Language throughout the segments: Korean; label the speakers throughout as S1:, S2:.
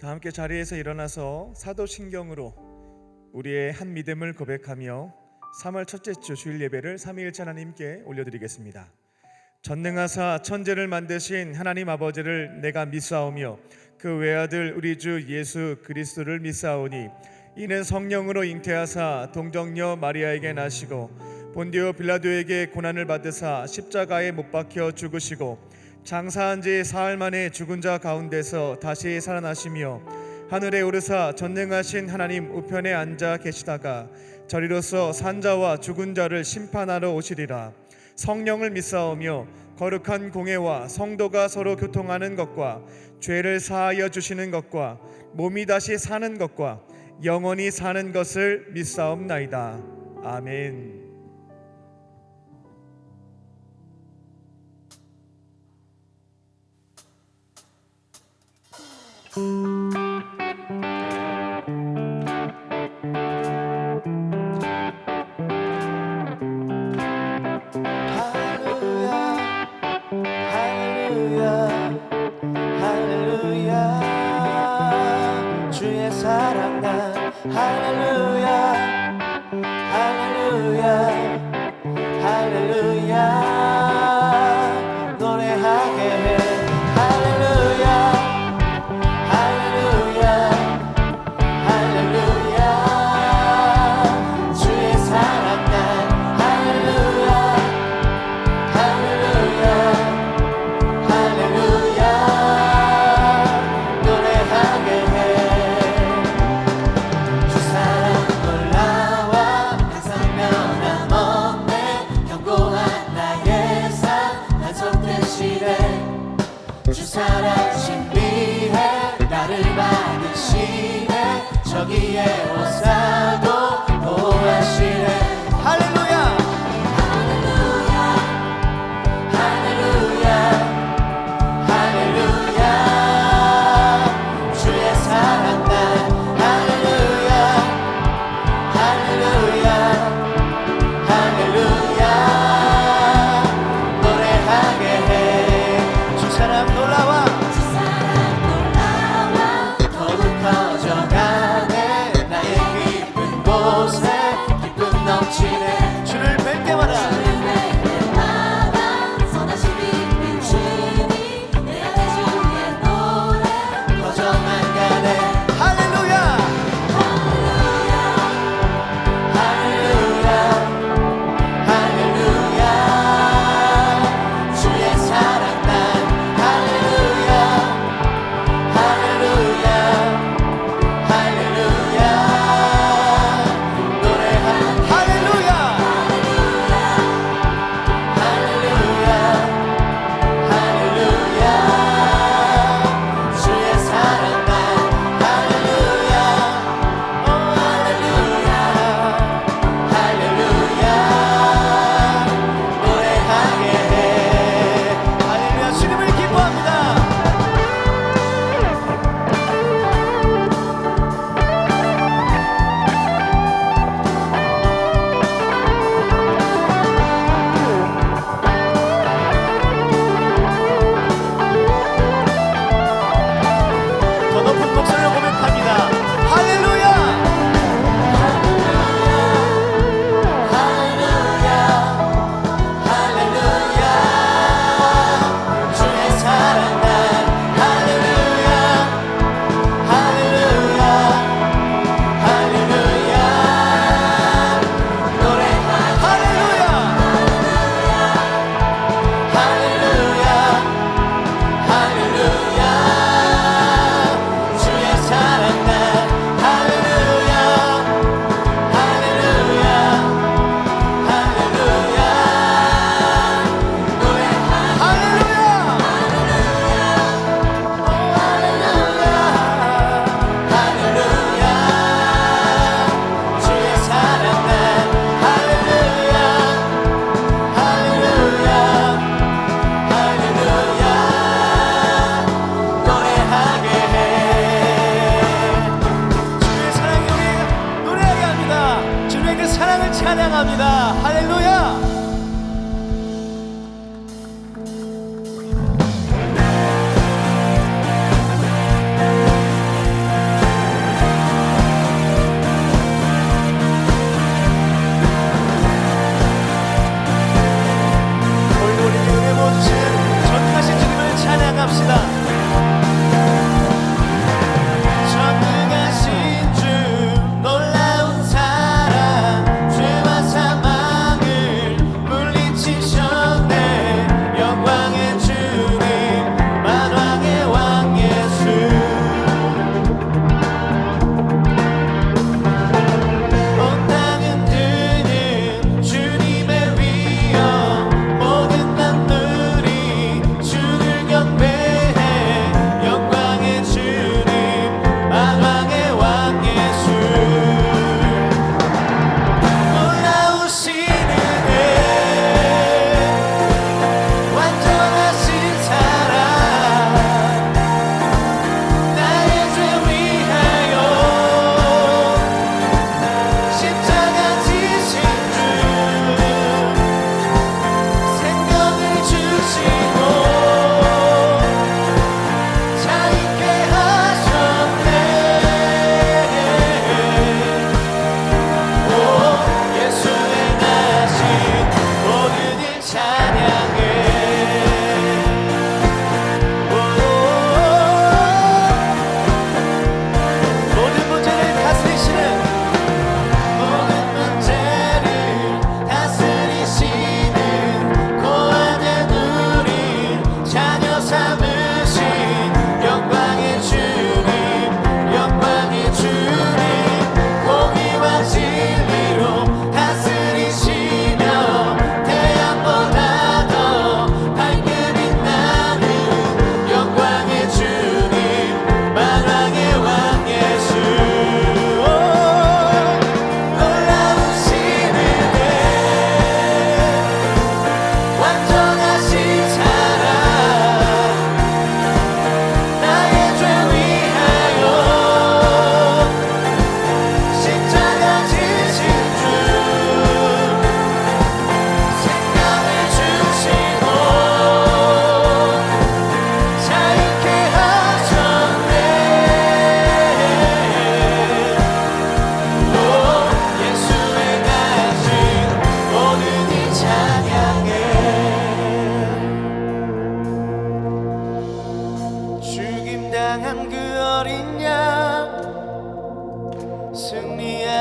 S1: 다 함께 자리에서 일어나서 사도신경으로 우리의 한 믿음을 고백하며 3월 첫째 주 주일 예배를 삼위일체 하나님께 올려드리겠습니다. 전능하사 천지를 만드신 하나님 아버지를 내가 믿사오며 그 외아들 우리 주 예수 그리스도를 믿사오니 이는 성령으로 잉태하사 동정녀 마리아에게 나시고 본디오 빌라도에게 고난을 받으사 십자가에 못 박혀 죽으시고 장사한 지 사흘 만에 죽은 자 가운데서 다시 살아나시며 하늘에 오르사 전능하신 하나님 우편에 앉아 계시다가 저리로서 산자와 죽은 자를 심판하러 오시리라. 성령을 믿사오며 거룩한 공회와 성도가 서로 교통하는 것과 죄를 사하여 주시는 것과 몸이 다시 사는 것과 영원히 사는 것을 믿사옵나이다. 아멘.
S2: 주 사랑 신비해 나를 받으시네 저기에 오사도 보호하시네 할렐루야 할렐루야 할렐루야 할렐루야 주의 사랑 날 할렐루야 할렐루야 할렐루야 노래하게 해 주 사랑 더욱 커져가네 나의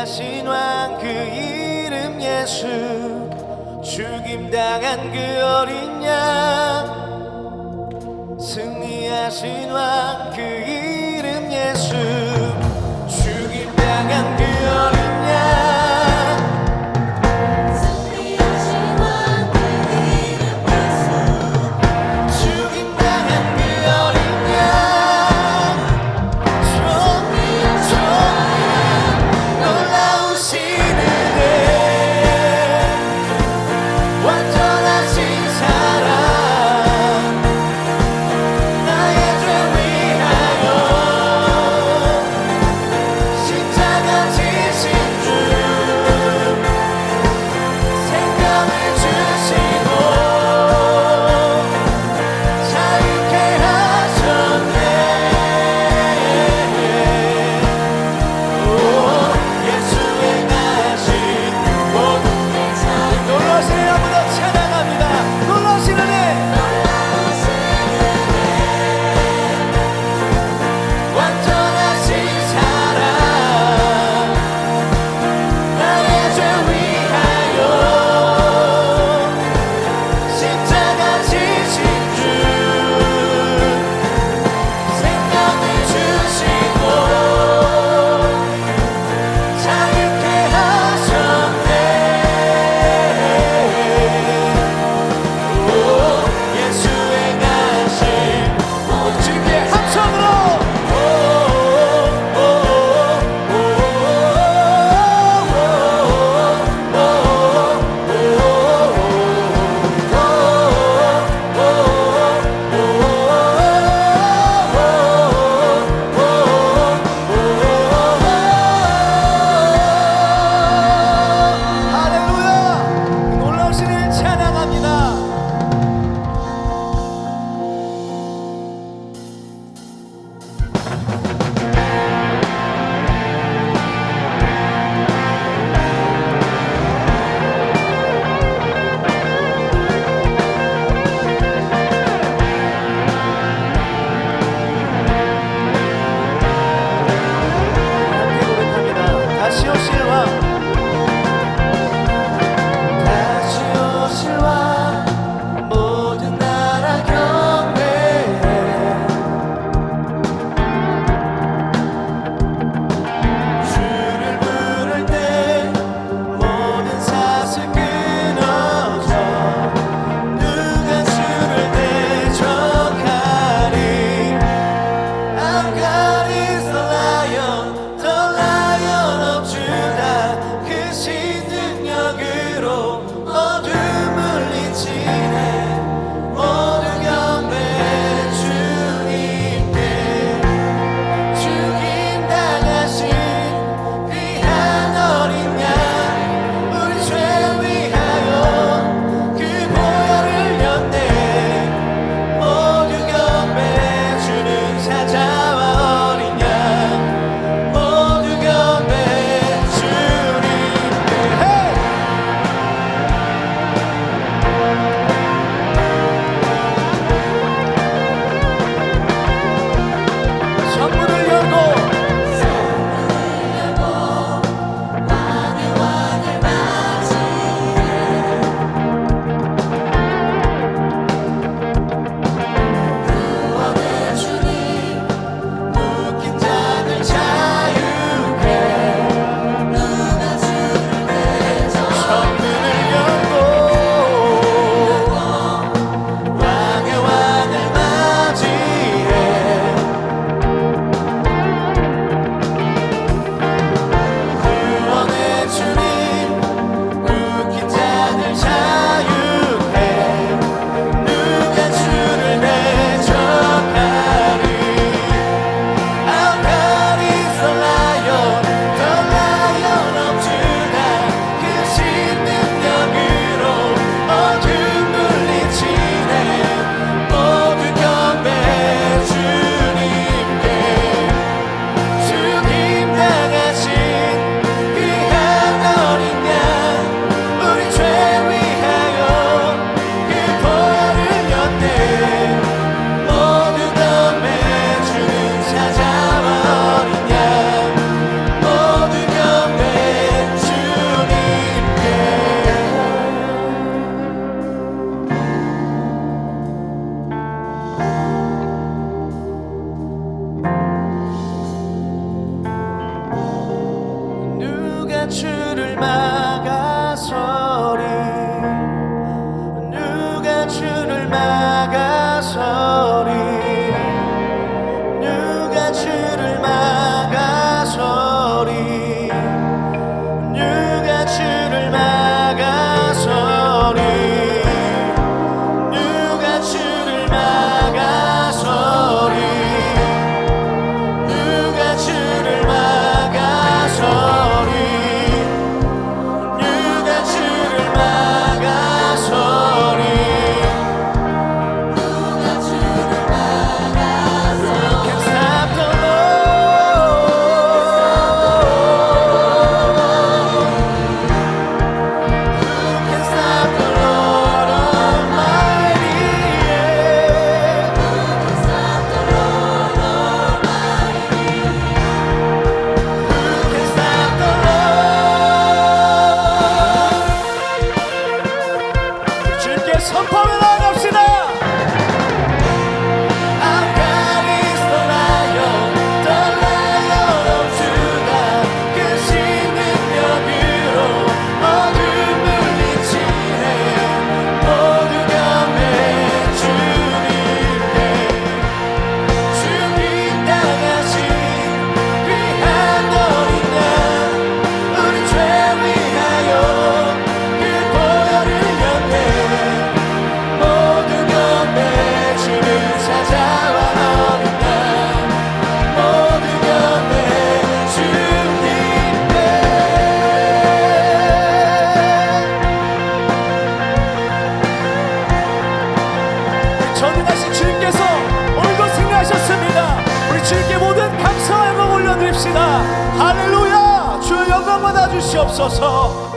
S2: 승리하신 왕 그 이름 예수 죽임당한 그 어린 양 승리하신 왕 그 이름 예수 죽임당한 그 어린 양
S3: 승리하신 왕 그 이름 예수
S2: 죽임당한 그 어린 양 놀라우신 은혜 완전하신 사랑 나의 죄 위하여 주를 막아서리 누가 주를 막아서리 누가 주를 막아서리 누가 주를 막아서리 누가 주를 막아서리 누가 주를 막아서리 누가 주를 막아서리
S3: 누가 주를 막아서
S2: Who can stop the Lord? Who can stop the Lord Almighty?
S3: stop the Lord Almighty.
S2: Who can stop the Lord? 주께 선포를 나갑시다. Our God is the Lion of Judah. 그 신능력으로 어둠 물리치네. 모두 겸해 주님께 죽임 당하신 귀한 어린 양 우리 죄 위하여 그 보혈을 흘렸네. 모두 겸해 주를 찾아와 어린 양 모두 겸해 주님께 전능하신 주님께서 오늘도 승리하셨습니다. 우리 주님께 모든 감사와 영광 올려드립시다. 할렐루야. 주의 영광 받아 주시옵소서.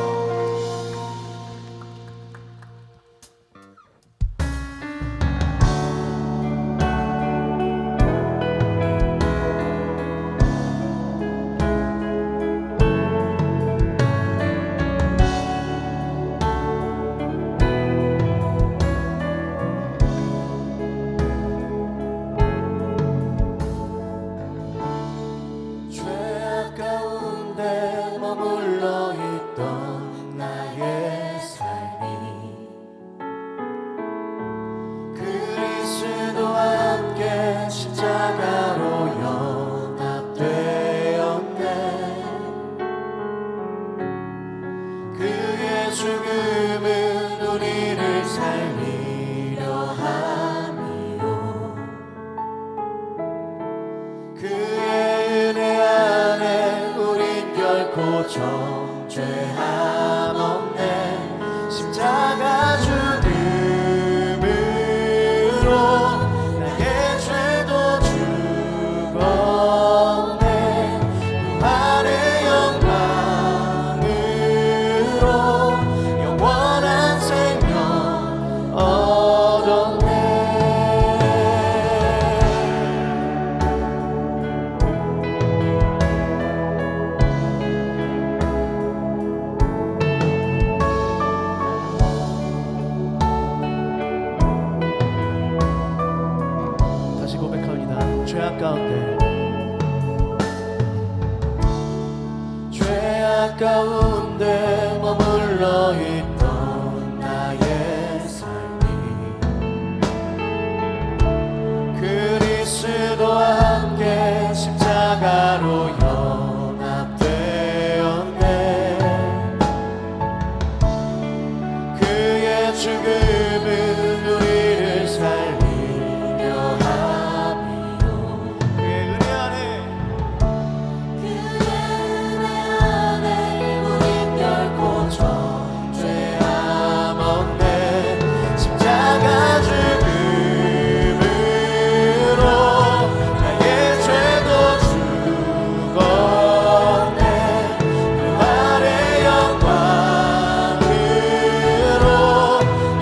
S2: 죄악 가운데 머물러 있던 나의 삶이 그리스도와 함께 십자가로 연합되었네. 그의 죽음은 우리를 살리려 함이요 그의 은혜 안에 우린 결코 정죄함 없네. 십자가 죽음으로 나의 죄도 죽었네. 부활의 영광으로 영원한 생명 얻었네. 다시 고백합니다. 죄악 가운데 죄악 가운데 머물러 있던 나의 삶이 그리스도와 함께 십자가로 연합되었네. 그의 죽음은 우리를 살리려 함이요 그의 은혜 안에
S3: 그의 은혜 안에 우린 결코
S2: 정죄함 없네. 십자가 죽음으로 나의 죄도 죽었네. 부활의 영광으로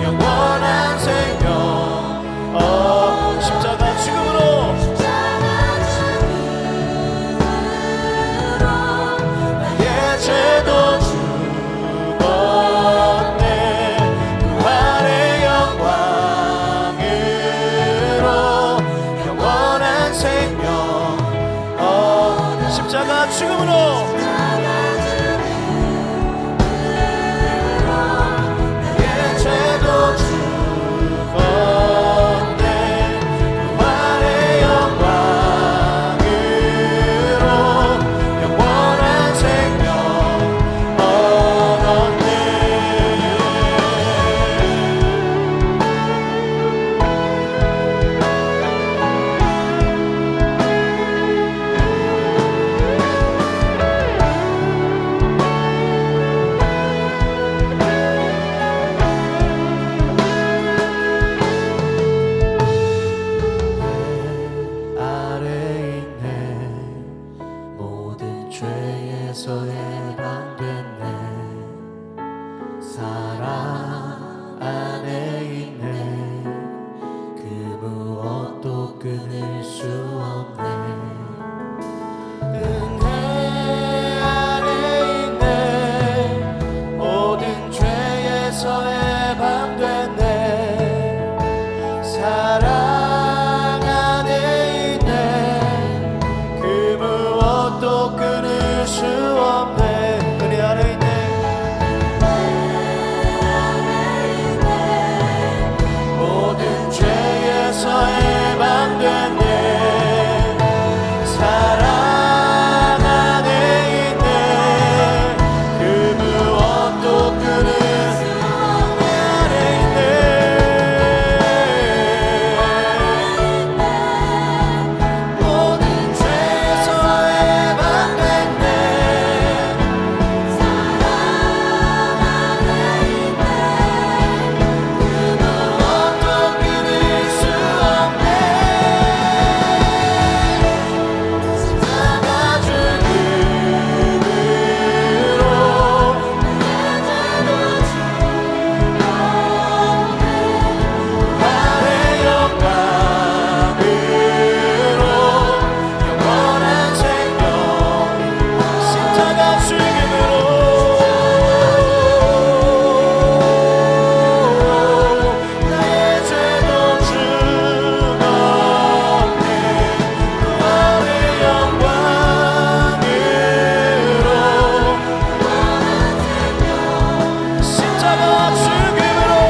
S2: 영원한 생명 십자가 죽음으로 나의 죄도 죽었네. 부활의 영광으로 영원한 생명 십자가 죽음으로 죄에서 해방됐네. 사랑 안에 있네. 그 무엇도 끊을 수 없네. 은혜 안에 있네. 모든 죄에서 해방됐네. 사랑 안에 있네. 그 무엇도 끊을 수 없네. 은혜 안에 있네. 모든 죄에서 해방됐네. 사랑 안에 있네. 그 무엇도 끊을 수 없네. 안에 있네. 모든 죄에서 해방됐네. 무엇도 끊을 수 없네. 십자가 죽음으로 나의 영광으로 영원한 생명. 십자가 죽음으로 나의 죄도 죽었네. 구원의 영광으로 십자가 죽음으로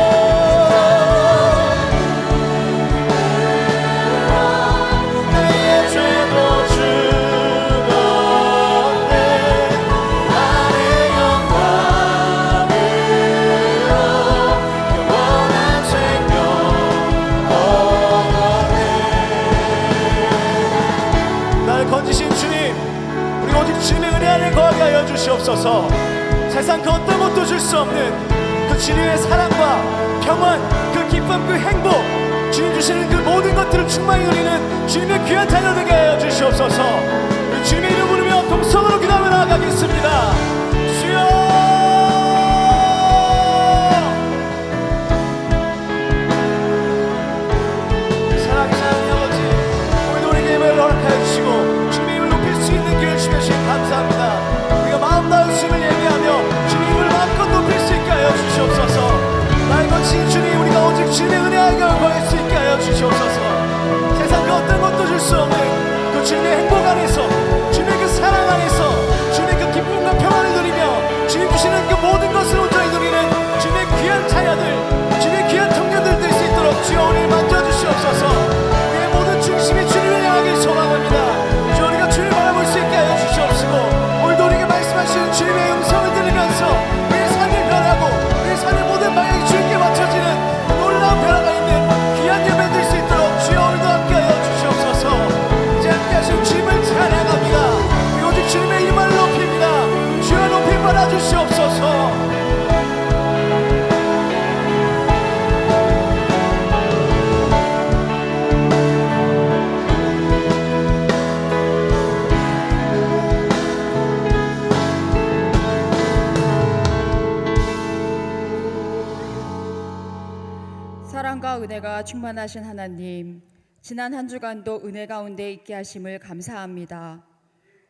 S2: 나의 죄도 죽었네. 나의 영광으로 영원한 생명 얻었네. 날 건지신 주님, 우리 오직 주님의 은혜 안에 거하게 하여 주시옵소서. 세상 그 어떤 것도 줄 수 없는 그 주님의 사랑과 평안, 그 기쁨, 그 행복, 주님 주시는 그 모든 것들을 충만히 누리는 주님의 귀한 자녀 되게 하여 주시옵소서. 우리 주님의 이름 부르며 동성으로 기도하며 나아가겠습니다. 주여. 사랑하는 아버지, 오늘도 우리에게 예배를 허락하여 주시고 주님의 이름을 높일 수 있는 기회를 주시니 감사합니다. 우리가 마음 다해 주님을 예배하며 주님의 이름을 마음껏 높일 수 있게 하여 주시옵소서. 날 거친 주님, 우리가 오직 주님의 은혜 안에 거할 수 있게 하여 주시옵소서. 세상 그 어떤 것도 줄 수 없는 그 주님의 행복 안에서, 주님의 그 사랑 안에서, 주님의 그 기쁨과 평안을 누리며 주님 주시는 그 모든 것을 온전히 누리는 주님의 귀한 자녀들, 주님의 귀한 청년들 될 수 있도록 주여 오늘 만져주시옵소서. 우리의 모든 중심이 주님을 향하길 소망합니다. 주여 우리가 주님을 바라볼 수 있게 하여 주시옵시고, 오늘도 우리에게 말씀하시는 주님의 음성을 들으면서 우리의 삶이 변하고 우리의 삶의 모든 방향이 주님께 맞춰지는 놀라운 변화가 있는 귀한 예배 될 수 있도록 주여 오늘도 함께 하여 주시옵소서. 이제 함께 하신 주님을 찬양합니다. 우리 오직 주님의 이름을 높입니다. 주여 높이 받아 주시옵소서.
S4: 사랑과 은혜가 충만하신 하나님, 지난 한 주간도 은혜 가운데 있게 하심을 감사합니다.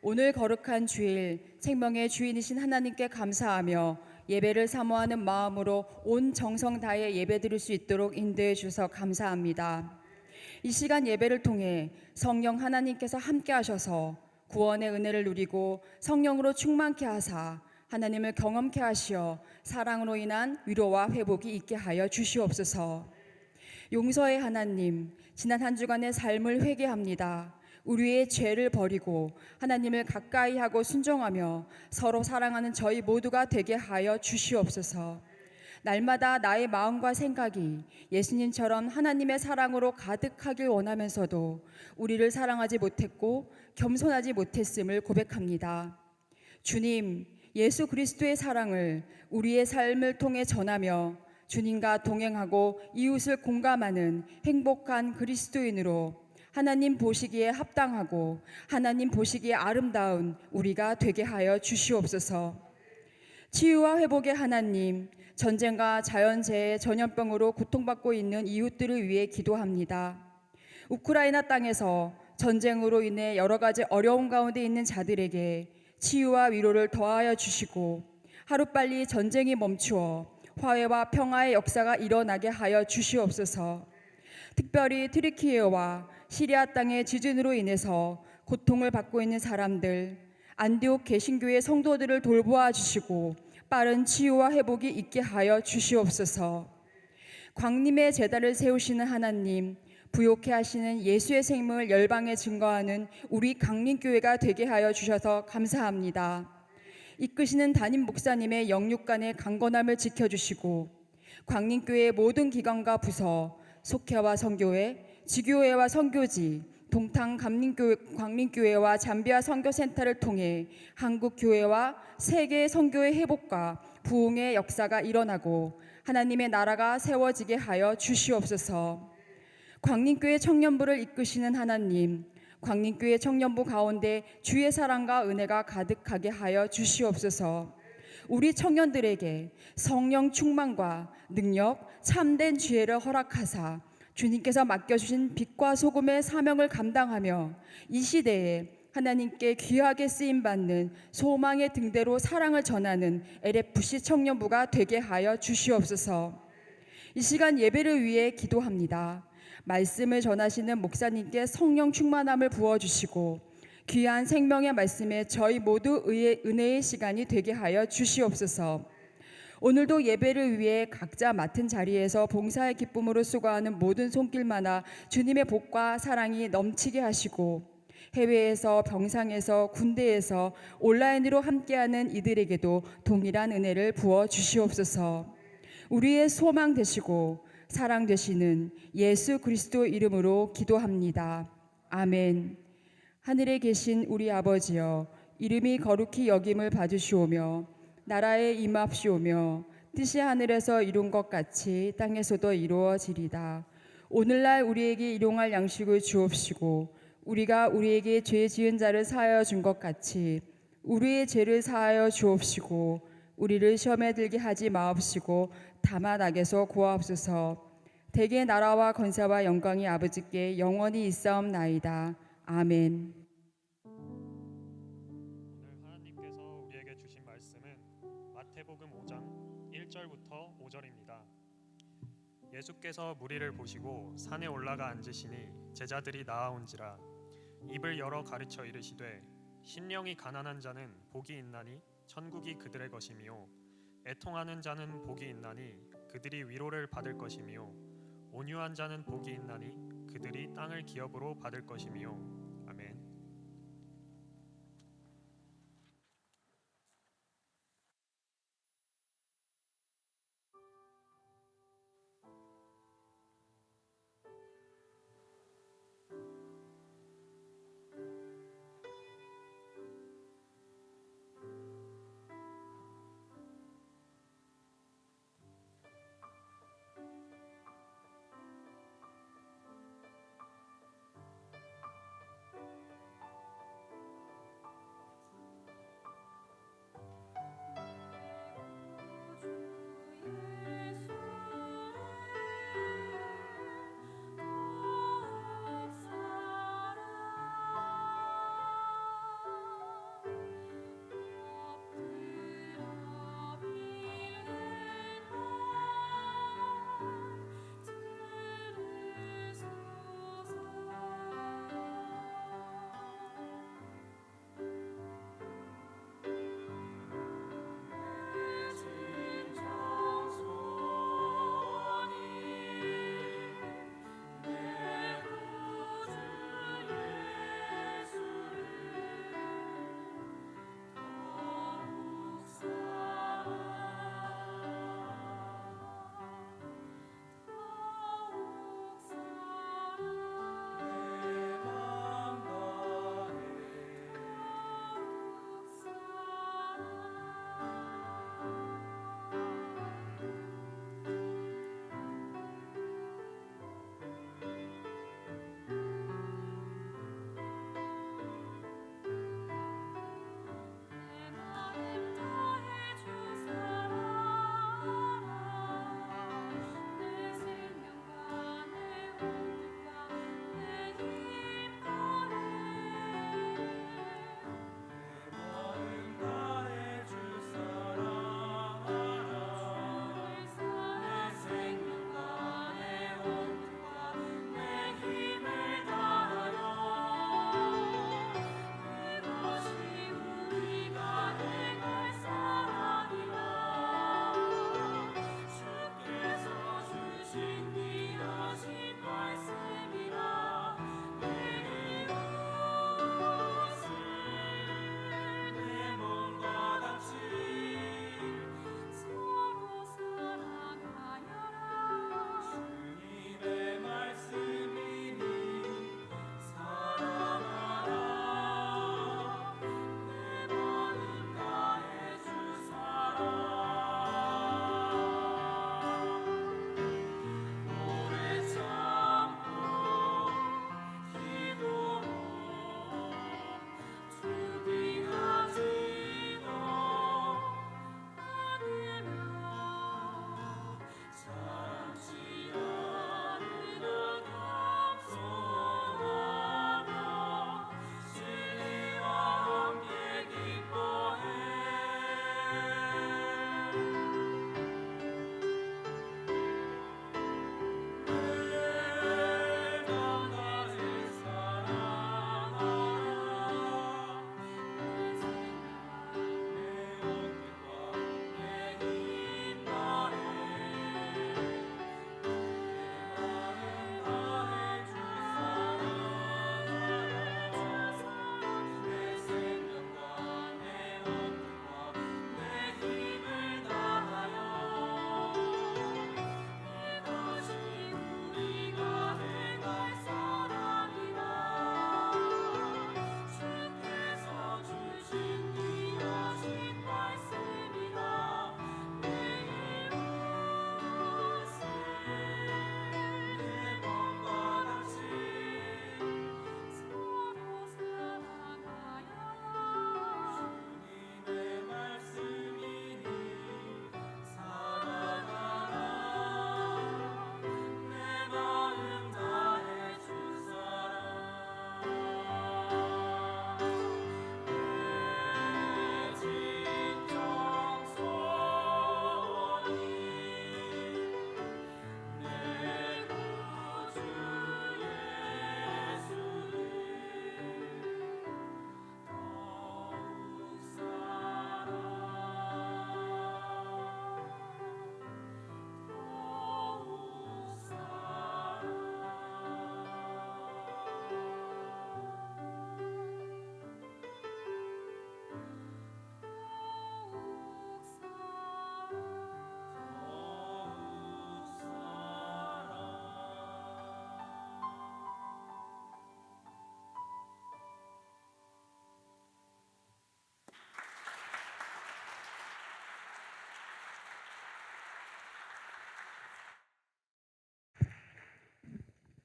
S4: 오늘 거룩한 주일, 생명의 주인이신 하나님께 감사하며 예배를 사모하는 마음으로 온 정성 다해 예배드릴 수 있도록 인도해 주셔서 감사합니다. 이 시간 예배를 통해 성령 하나님께서 함께 하셔서 구원의 은혜를 누리고 성령으로 충만케 하사 하나님을 경험케 하시어 사랑으로 인한 위로와 회복이 있게 하여 주시옵소서. 용서의 하나님, 지난 한 주간의 삶을 회개합니다. 우리의 죄를 버리고 하나님을 가까이 하고 순종하며 서로 사랑하는 저희 모두가 되게 하여 주시옵소서. 날마다 나의 마음과 생각이 예수님처럼 하나님의 사랑으로 가득하길 원하면서도 우리를 사랑하지 못했고 겸손하지 못했음을 고백합니다. 주님, 예수 그리스도의 사랑을 우리의 삶을 통해 전하며 주님과 동행하고 이웃을 공감하는 행복한 그리스도인으로 하나님 보시기에 합당하고 하나님 보시기에 아름다운 우리가 되게 하여 주시옵소서. 치유와 회복의 하나님, 전쟁과 자연재해, 전염병으로 고통받고 있는 이웃들을 위해 기도합니다. 우크라이나 땅에서 전쟁으로 인해 여러 가지 어려움 가운데 있는 자들에게 치유와 위로를 더하여 주시고 하루빨리 전쟁이 멈추어 화해와 평화의 역사가 일어나게 하여 주시옵소서. 특별히 트리키예와 시리아 땅의 지진으로 인해서 고통을 받고 있는 사람들, 안디옥 개신교의 성도들을 돌보아 주시고 빠른 치유와 회복이 있게 하여 주시옵소서. 광림의 제단을 세우시는 하나님, 부욕해 하시는 예수의 생명을 열방에 증거하는 우리 강림교회가 되게 하여 주셔서 감사합니다. 이끄시는 담임 목사님의 영육간의 강건함을 지켜주시고 광림교회의 모든 기관과 부서, 속회와 선교회, 지교회와 선교지, 동탕 광림교회와 잠비아 선교센터를 통해 한국 교회와 세계 선교의 회복과 부흥의 역사가 일어나고 하나님의 나라가 세워지게 하여 주시옵소서. 광림교회 청년부를 이끄시는 하나님, 광림교회 청년부 가운데 주의 사랑과 은혜가 가득하게 하여 주시옵소서. 우리 청년들에게 성령 충만과 능력, 참된 지혜를 허락하사 주님께서 맡겨주신 빛과 소금의 사명을 감당하며 이 시대에 하나님께 귀하게 쓰임받는 소망의 등대로 사랑을 전하는 LFC 청년부가 되게 하여 주시옵소서. 이 시간 예배를 위해 기도합니다. 말씀을 전하시는 목사님께 성령 충만함을 부어주시고 귀한 생명의 말씀에 저희 모두 은혜의 시간이 되게 하여 주시옵소서. 오늘도 예배를 위해 각자 맡은 자리에서 봉사의 기쁨으로 수고하는 모든 손길마다 주님의 복과 사랑이 넘치게 하시고 해외에서, 병상에서, 군대에서, 온라인으로 함께하는 이들에게도 동일한 은혜를 부어 주시옵소서. 우리의 소망 되시고 사랑 되시는 예수 그리스도 이름으로 기도합니다. 아멘. 하늘에 계신 우리 아버지여, 이름이 거룩히 여김을 받으시오며 나라에 임합시오며 뜻이 하늘에서 이룬 것 같이 땅에서도 이루어지리다. 오늘날 우리에게 일용할 양식을 주옵시고 우리가 우리에게 죄 지은 자를 사하여 준 것 같이 우리의 죄를 사하여 주옵시고 우리를 시험에 들게 하지 마옵시고 다만 악에서 구하옵소서. 대개 나라와 권세와 영광이 아버지께 영원히 있사옵나이다. 아멘.
S5: 오늘 하나님께서 우리에게 주신 말씀은 마태복음 5장 1절부터 5절입니다. 예수께서 무리를 보시고 산에 올라가 앉으시니 제자들이 나아온지라 입을 열어 가르쳐 이르시되 심령이 가난한 자는 복이 있나니 천국이 그들의 것이며 애통하는 자는 복이 있나니 그들이 위로를 받을 것이며 온유한 자는 복이 있나니 그들이 땅을 기업으로 받을 것이며 아멘.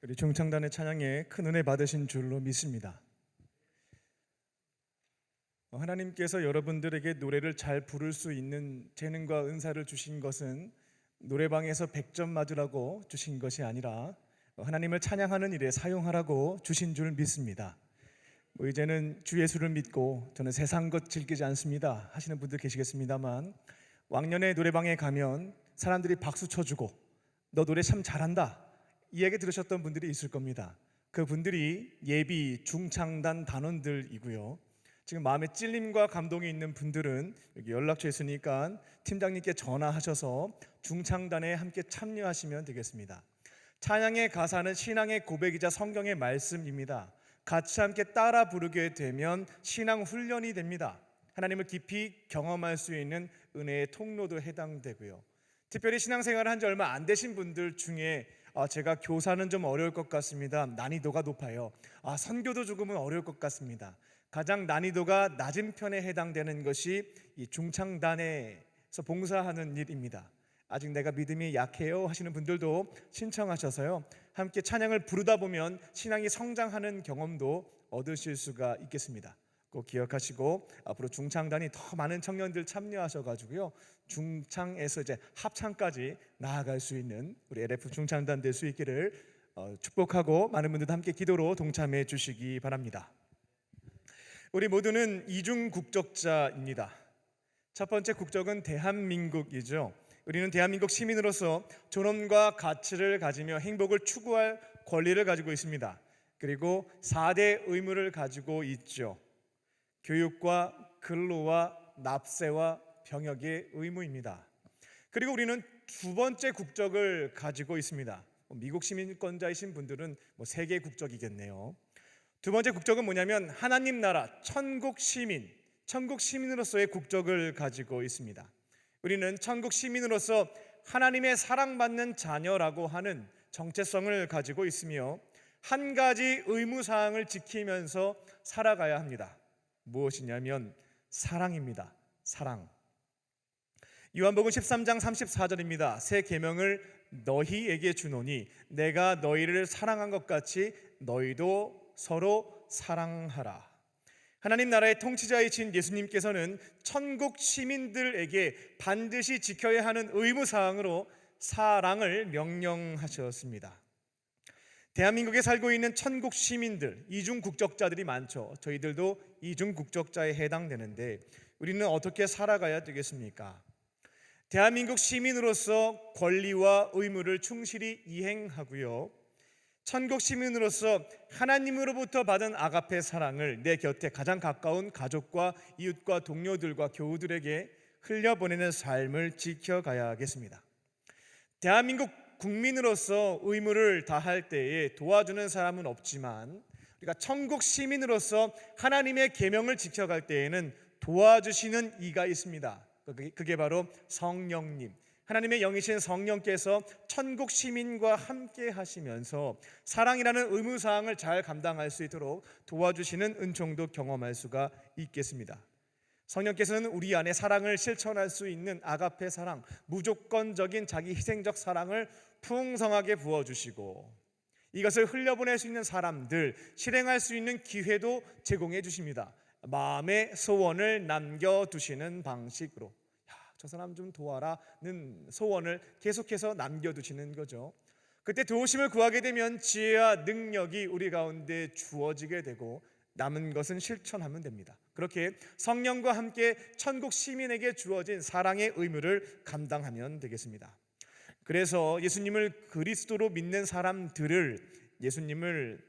S1: 우리 중창단의 찬양에 큰 은혜 받으신 줄로 믿습니다. 하나님께서 여러분들에게 노래를 잘 부를 수 있는 재능과 은사를 주신 것은 노래방에서 100점 맞으라고 주신 것이 아니라 하나님을 찬양하는 일에 사용하라고 주신 줄 믿습니다. 이제는 주 예수를 믿고 저는 세상 것 즐기지 않습니다 하시는 분들 계시겠습니다만, 왕년에 노래방에 가면 사람들이 박수 쳐주고 너 노래 참 잘한다 이 얘기 들으셨던 분들이 있을 겁니다. 그분들이 예비 중창단 단원들이고요. 지금 마음에 찔림과 감동이 있는 분들은 여기 연락처 있으니까 팀장님께 전화하셔서 중창단에 함께 참여하시면 되겠습니다. 찬양의 가사는 신앙의 고백이자 성경의 말씀입니다. 같이 함께 따라 부르게 되면 신앙 훈련이 됩니다. 하나님을 깊이 경험할 수 있는 은혜의 통로도 해당되고요. 특별히 신앙생활을 한 지 얼마 안 되신 분들 중에 제가 교사는 좀 어려울 것 같습니다. 난이도가 높아요. 선교도 조금은 어려울 것 같습니다. 가장 난이도가 낮은 편에 해당되는 것이 이 중창단에서 봉사하는 일입니다. 아직 내가 믿음이 약해요 하시는 분들도 신청하셔서요, 함께 찬양을 부르다 보면 신앙이 성장하는 경험도 얻으실 수가 있겠습니다. 꼭 기억하시고 앞으로 중창단이 더 많은 청년들 참여하셔가지고요, 중창에서 이제 합창까지 나아갈 수 있는 우리 LF 중창단 될 수 있기를 축복하고, 많은 분들도 함께 기도로 동참해 주시기 바랍니다. 우리 모두는 이중 국적자입니다. 첫 번째 국적은 대한민국이죠. 우리는 대한민국 시민으로서 존엄과 가치를 가지며 행복을 추구할 권리를 가지고 있습니다. 그리고 4대 의무를 가지고 있죠. 교육과 근로와 납세와 병역의 의무입니다. 그리고 우리는 두 번째 국적을 가지고 있습니다. 미국 시민권자이신 분들은 세계 국적이겠네요. 두 번째 국적은 뭐냐면 하나님 나라 천국 시민으로서의 국적을 가지고 있습니다. 우리는 천국 시민으로서 하나님의 사랑받는 자녀라고 하는 정체성을 가지고 있으며 한 가지 의무사항을 지키면서 살아가야 합니다. 무엇이냐면 사랑입니다. 사랑. 요한복음 13장 34절입니다. 새 계명을 너희에게 주노니 내가 너희를 사랑한 것 같이 너희도 서로 사랑하라. 하나님 나라의 통치자이신 예수님께서는 천국 시민들에게 반드시 지켜야 하는 의무사항으로 사랑을 명령하셨습니다. 대한민국에 살고 있는 천국 시민들, 이중 국적자들이 많죠. 저희들도 이중 국적자에 해당되는데 우리는 어떻게 살아가야 되겠습니까? 대한민국 시민으로서 권리와 의무를 충실히 이행하고요, 천국 시민으로서 하나님으로부터 받은 아가페 사랑을 내 곁에 가장 가까운 가족과 이웃과 동료들과 교우들에게 흘려보내는 삶을 지켜가야겠습니다. 대한민국 국민으로서 의무를 다할 때에 도와주는 사람은 없지만 우리가 천국 시민으로서 하나님의 계명을 지켜갈 때에는 도와주시는 이가 있습니다. 그게 바로 성령님, 하나님의 영이신 성령께서 천국 시민과 함께 하시면서 사랑이라는 의무사항을 잘 감당할 수 있도록 도와주시는 은총도 경험할 수가 있겠습니다. 성령께서는 우리 안에 사랑을 실천할 수 있는 아가페 사랑, 무조건적인 자기 희생적 사랑을 풍성하게 부어주시고 이것을 흘려보낼 수 있는 사람들, 실행할 수 있는 기회도 제공해 주십니다. 마음의 소원을 남겨두시는 방식으로, 저 사람 좀 도와라는 소원을 계속해서 남겨두시는 거죠. 그때 도우심을 구하게 되면 지혜와 능력이 우리 가운데 주어지게 되고 남은 것은 실천하면 됩니다. 그렇게 성령과 함께 천국 시민에게 주어진 사랑의 의무를 감당하면 되겠습니다. 그래서 예수님을 그리스도로 믿는 사람들을, 예수님을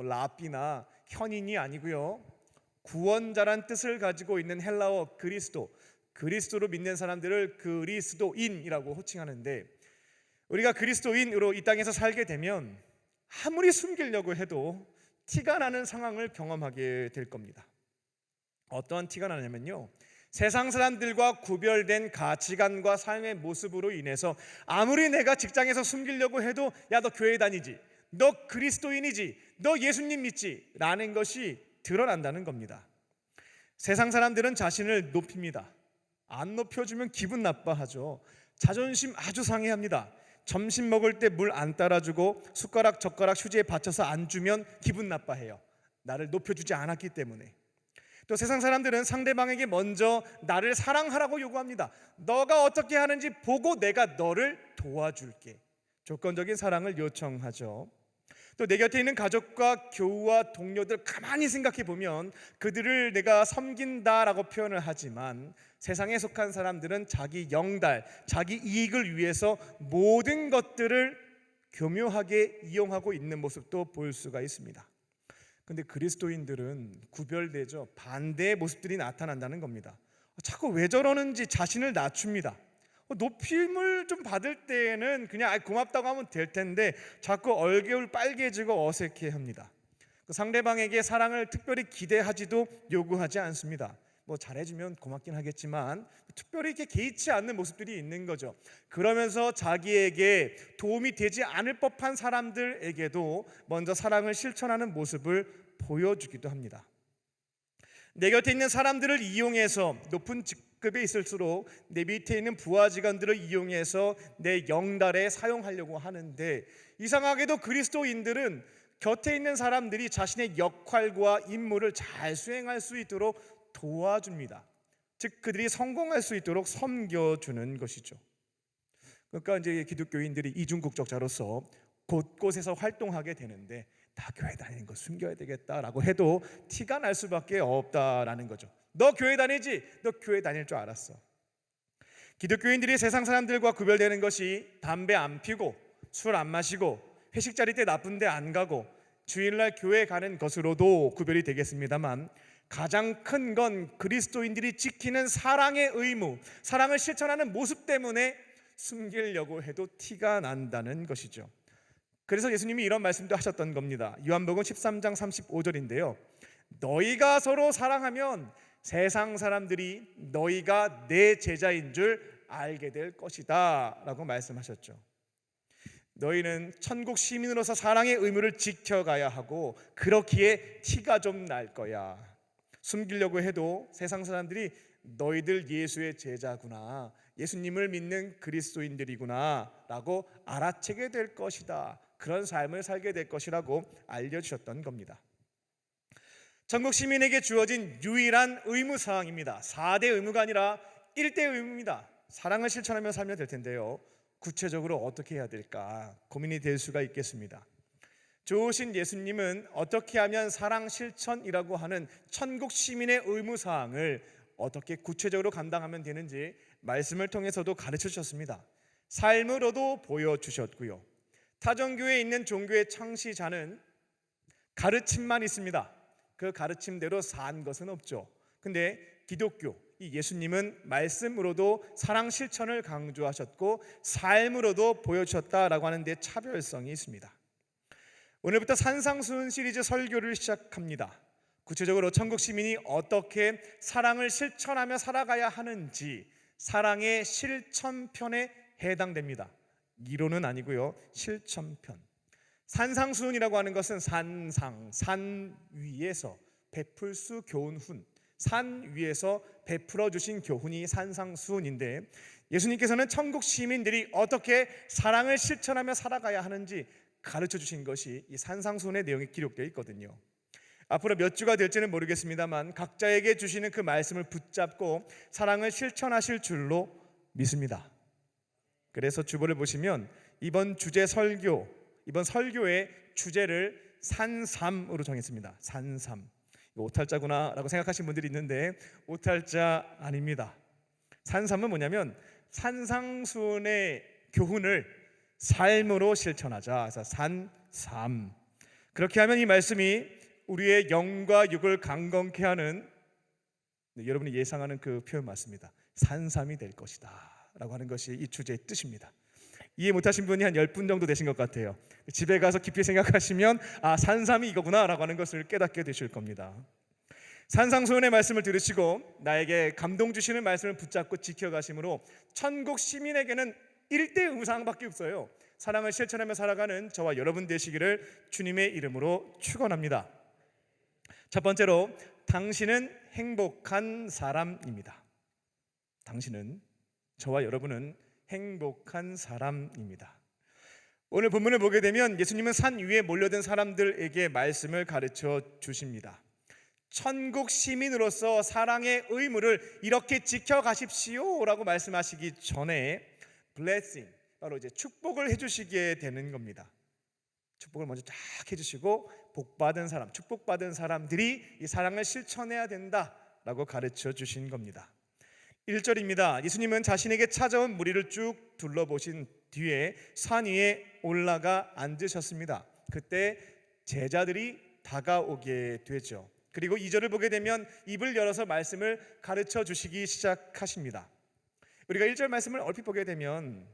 S1: 라비나 현인이 아니고요, 구원자란 뜻을 가지고 있는 헬라어 그리스도로 믿는 사람들을 그리스도인이라고 호칭하는데, 우리가 그리스도인으로 이 땅에서 살게 되면 아무리 숨기려고 해도 티가 나는 상황을 경험하게 될 겁니다. 어떠한 티가 나냐면요, 세상 사람들과 구별된 가치관과 삶의 모습으로 인해서 아무리 내가 직장에서 숨기려고 해도 야, 너 교회 다니지, 너 그리스도인이지, 너 예수님 믿지 라는 것이 드러난다는 겁니다. 세상 사람들은 자신을 높입니다. 안 높여주면 기분 나빠하죠. 자존심 아주 상해합니다. 점심 먹을 때 물 안 따라주고 숟가락 젓가락 휴지에 받쳐서 안 주면 기분 나빠해요. 나를 높여주지 않았기 때문에. 또 세상 사람들은 상대방에게 먼저 나를 사랑하라고 요구합니다. 너가 어떻게 하는지 보고 내가 너를 도와줄게. 조건적인 사랑을 요청하죠. 또 내 곁에 있는 가족과 교우와 동료들 가만히 생각해 보면 그들을 내가 섬긴다라고 표현을 하지만 세상에 속한 사람들은 자기 영달, 자기 이익을 위해서 모든 것들을 교묘하게 이용하고 있는 모습도 볼 수가 있습니다. 근데 그리스도인들은 구별되죠. 반대의 모습들이 나타난다는 겁니다. 자꾸 왜 저러는지 자신을 낮춥니다. 높임을 좀 받을 때에는 그냥 고맙다고 하면 될 텐데 자꾸 얼굴 빨개지고 어색해합니다. 상대방에게 사랑을 특별히 기대하지도 요구하지 않습니다. 뭐 잘해주면 고맙긴 하겠지만 특별히 이렇게 개의치 않는 모습들이 있는 거죠. 그러면서 자기에게 도움이 되지 않을 법한 사람들에게도 먼저 사랑을 실천하는 모습을 보여주기도 합니다. 내 곁에 있는 사람들을 이용해서 높은 직급에 있을수록 내 밑에 있는 부하 직원들을 이용해서 내 영달에 사용하려고 하는데 이상하게도 그리스도인들은 곁에 있는 사람들이 자신의 역할과 임무를 잘 수행할 수 있도록 도와줍니다. 즉 그들이 성공할 수 있도록 섬겨주는 것이죠. 그러니까 이제 기독교인들이 이중국적자로서 곳곳에서 활동하게 되는데 다 교회 다니는 거 숨겨야 되겠다라고 해도 티가 날 수밖에 없다라는 거죠. 너 교회 다니지? 너 교회 다닐 줄 알았어. 기독교인들이 세상 사람들과 구별되는 것이 담배 안 피고 술 안 마시고 회식 자리 때 나쁜 데 안 가고 주일날 교회 가는 것으로도 구별이 되겠습니다만 가장 큰 건 그리스도인들이 지키는 사랑의 의무, 사랑을 실천하는 모습 때문에 숨기려고 해도 티가 난다는 것이죠. 그래서 예수님이 이런 말씀도 하셨던 겁니다. 요한복음 13장 35절인데요. 너희가 서로 사랑하면 세상 사람들이 너희가 내 제자인 줄 알게 될 것이다 라고 말씀하셨죠. 너희는 천국 시민으로서 사랑의 의무를 지켜가야 하고 그렇기에 티가 좀 날 거야. 숨기려고 해도 세상 사람들이 너희들 예수의 제자구나, 예수님을 믿는 그리스도인들이구나 라고 알아채게 될 것이다. 그런 삶을 살게 될 것이라고 알려주셨던 겁니다. 천국 시민에게 주어진 유일한 의무사항입니다. 4대 의무가 아니라 1대 의무입니다. 사랑을 실천하며 살면 될 텐데요, 구체적으로 어떻게 해야 될까 고민이 될 수가 있겠습니다. 좋으신 예수님은 어떻게 하면 사랑 실천이라고 하는 천국 시민의 의무사항을 어떻게 구체적으로 감당하면 되는지 말씀을 통해서도 가르쳐 주셨습니다. 삶으로도 보여주셨고요. 타종교에 있는 종교의 창시자는 가르침만 있습니다. 그 가르침대로 산 것은 없죠. 근데 기독교, 이 예수님은 말씀으로도 사랑 실천을 강조하셨고 삶으로도 보여주셨다라고 하는 데 차별성이 있습니다. 오늘부터 산상수훈 시리즈 설교를 시작합니다. 구체적으로 천국 시민이 어떻게 사랑을 실천하며 살아가야 하는지 사랑의 실천편에 해당됩니다. 이론은 아니고요, 실천편. 산상수훈이라고 하는 것은 산 위에서 베풀 수 교훈훈, 산 위에서 베풀어 주신 교훈이 산상수훈인데 예수님께서는 천국 시민들이 어떻게 사랑을 실천하며 살아가야 하는지 가르쳐 주신 것이 이 산상수훈의 내용에 기록되어 있거든요. 앞으로 몇 주가 될지는 모르겠습니다만 각자에게 주시는 그 말씀을 붙잡고 사랑을 실천하실 줄로 믿습니다. 그래서 주보를 보시면 이번 설교의 주제를 산삼으로 정했습니다. 산삼. 오탈자구나 라고 생각하시는 분들이 있는데 오탈자 아닙니다. 산삼은 뭐냐면 산상수훈의 교훈을 삶으로 실천하자. 그래서 산삼. 그렇게 하면 이 말씀이 우리의 영과 육을 강건케 하는, 여러분이 예상하는 그 표현 맞습니다. 산삼이 될 것이다 라고 하는 것이 이 주제의 뜻입니다. 이해 못하신 분이 한 10분 정도 되신 것 같아요. 집에 가서 깊이 생각하시면 산삼이 이거구나 라고 하는 것을 깨닫게 되실 겁니다. 산상수훈의 말씀을 들으시고 나에게 감동 주시는 말씀을 붙잡고 지켜가심으로 천국 시민에게는 1대 의무사항밖에 없어요. 사랑을 실천하며 살아가는 저와 여러분 되시기를 주님의 이름으로 축원합니다. 첫 번째로, 당신은 행복한 사람입니다. 당신은, 저와 여러분은 행복한 사람입니다. 오늘 본문을 보게 되면 예수님은 산 위에 몰려든 사람들에게 말씀을 가르쳐 주십니다. 천국 시민으로서 사랑의 의무를 이렇게 지켜가십시오라고 말씀하시기 전에 blessing, 바로 이제 축복을 해주시게 되는 겁니다. 축복을 먼저 쫙 해주시고 복받은 사람, 축복받은 사람들이 이 사랑을 실천해야 된다라고 가르쳐 주신 겁니다. 1절입니다. 예수님은 자신에게 찾아온 무리를 쭉 둘러보신 뒤에 산 위에 올라가 앉으셨습니다. 그때 제자들이 다가오게 되죠. 그리고 2절을 보게 되면 입을 열어서 말씀을 가르쳐 주시기 시작하십니다. 우리가 1절 말씀을 얼핏 보게 되면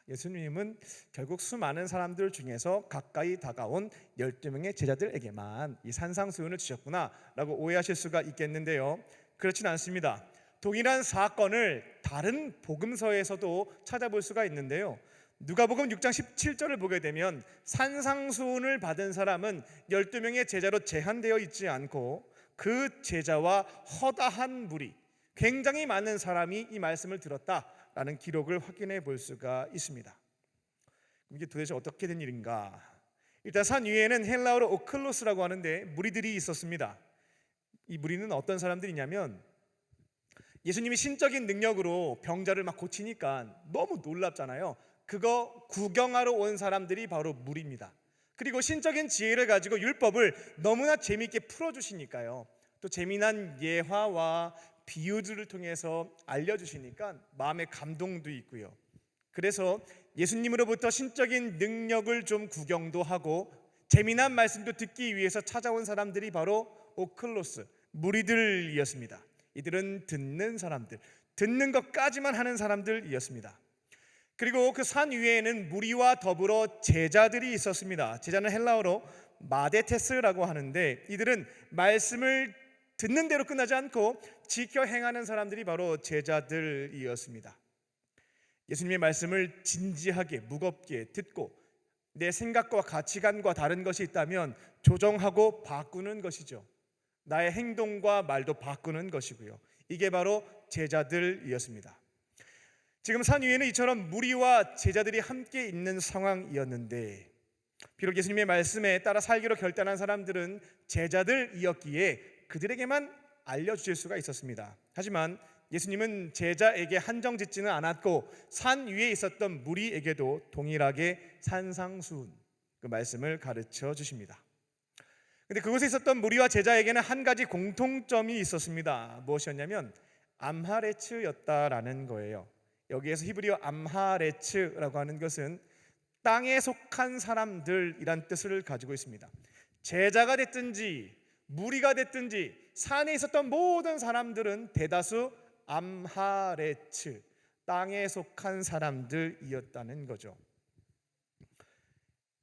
S1: 예수님은 결국 수많은 사람들 중에서 가까이 다가온 12명의 제자들에게만 이 산상수훈을 주셨구나 라고 오해하실 수가 있겠는데요, 그렇진 않습니다. 동일한 사건을 다른 복음서에서도 찾아볼 수가 있는데요, 누가복음 6장 17절을 보게 되면 산상수훈을 받은 사람은 12명의 제자로 제한되어 있지 않고 그 제자와 허다한 무리, 굉장히 많은 사람이 이 말씀을 들었다라는 기록을 확인해 볼 수가 있습니다. 이게 도대체 어떻게 된 일인가? 일단 산 위에는 헬라어로 오클로스라고 하는데 무리들이 있었습니다. 이 무리는 어떤 사람들이냐면 예수님이 신적인 능력으로 병자를 막 고치니까 너무 놀랍잖아요. 그거 구경하러 온 사람들이 바로 무리입니다. 그리고 신적인 지혜를 가지고 율법을 너무나 재미있게 풀어주시니까요, 또 재미난 예화와 비유들을 통해서 알려주시니까 마음의 감동도 있고요. 그래서 예수님으로부터 신적인 능력을 좀 구경도 하고 재미난 말씀도 듣기 위해서 찾아온 사람들이 바로 오클로스, 무리들이었습니다. 이들은 듣는 사람들, 듣는 것까지만 하는 사람들이었습니다. 그리고 그 산 위에는 무리와 더불어 제자들이 있었습니다. 제자는 헬라어로 마데테스라고 하는데 이들은 말씀을 듣는 대로 끝나지 않고 지켜 행하는 사람들이 바로 제자들이었습니다. 예수님의 말씀을 진지하게 무겁게 듣고 내 생각과 가치관과 다른 것이 있다면 조정하고 바꾸는 것이죠. 나의 행동과 말도 바꾸는 것이고요. 이게 바로 제자들이었습니다. 지금 산 위에는 이처럼 무리와 제자들이 함께 있는 상황이었는데 비록 예수님의 말씀에 따라 살기로 결단한 사람들은 제자들이었기에 그들에게만 알려주실 수가 있었습니다. 하지만 예수님은 제자에게 한정 짓지는 않았고 산 위에 있었던 무리에게도 동일하게 산상수훈, 그 말씀을 가르쳐 주십니다. 근데 그곳에 있었던 무리와 제자에게는 한 가지 공통점이 있었습니다. 무엇이었냐면 암하레츠였다라는 거예요. 여기에서 히브리어 암하레츠라고 하는 것은 땅에 속한 사람들이란 뜻을 가지고 있습니다. 제자가 됐든지 무리가 됐든지 산에 있었던 모든 사람들은 대다수 암하레츠, 땅에 속한 사람들이었다는 거죠.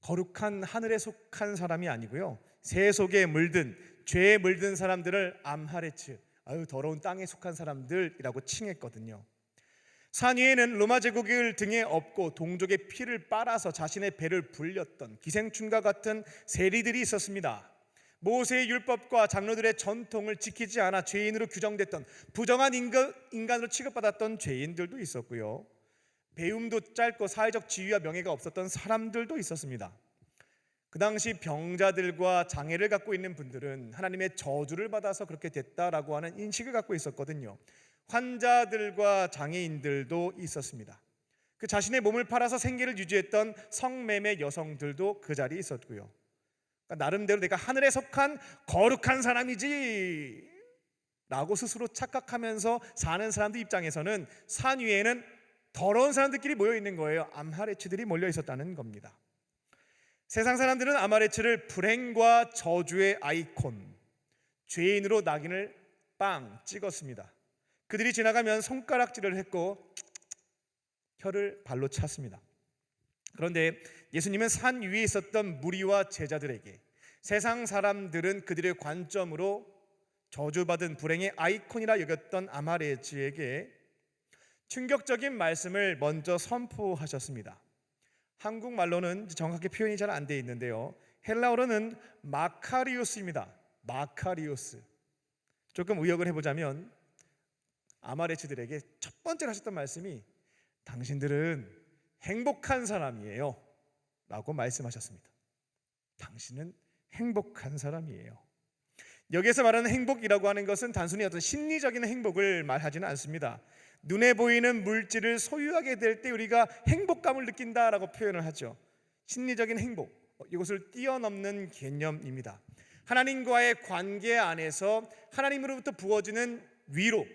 S1: 거룩한 하늘에 속한 사람이 아니고요, 새 속에 물든, 죄에 물든 사람들을 암하레츠, 아유 더러운 땅에 속한 사람들이라고 칭했거든요. 산 위에는 로마 제국을 등에 업고 동족의 피를 빨아서 자신의 배를 불렸던 기생충과 같은 세리들이 있었습니다. 모세의 율법과 장로들의 전통을 지키지 않아 죄인으로 규정됐던 부정한 인간으로 취급받았던 죄인들도 있었고요, 배움도 짧고 사회적 지위와 명예가 없었던 사람들도 있었습니다. 그 당시 병자들과 장애를 갖고 있는 분들은 하나님의 저주를 받아서 그렇게 됐다라고 하는 인식을 갖고 있었거든요. 환자들과 장애인들도 있었습니다. 그 자신의 몸을 팔아서 생계를 유지했던 성매매 여성들도 그 자리에 있었고요. 그러니까 나름대로 내가 하늘에 속한 거룩한 사람이지 라고 스스로 착각하면서 사는 사람들 입장에서는 산 위에는 더러운 사람들끼리 모여 있는 거예요. 암하레츠들이 몰려 있었다는 겁니다. 세상 사람들은 암하레츠를 불행과 저주의 아이콘, 죄인으로 낙인을 빵 찍었습니다. 그들이 지나가면 손가락질을 했고 혀를 발로 찼습니다. 그런데 예수님은 산 위에 있었던 무리와 제자들에게 세상 사람들은 그들의 관점으로 저주받은 불행의 아이콘이라 여겼던 암하레츠에게 충격적인 말씀을 먼저 선포하셨습니다. 한국말로는 정확하게 표현이 잘 안 돼 있는데요, 헬라어로는 마카리오스입니다. 마카리오스. 조금 의역을 해보자면 암하레츠들에게 첫 번째로 하셨던 말씀이 당신들은 행복한 사람이에요 라고 말씀하셨습니다. 당신은 행복한 사람이에요. 여기에서 말하는 행복이라고 하는 것은 단순히 어떤 심리적인 행복을 말하지는 않습니다. 눈에 보이는 물질을 소유하게 될 때 우리가 행복감을 느낀다라고 표현을 하죠. 심리적인 행복, 이것을 뛰어넘는 개념입니다. 하나님과의 관계 안에서 하나님으로부터 부어지는 위로,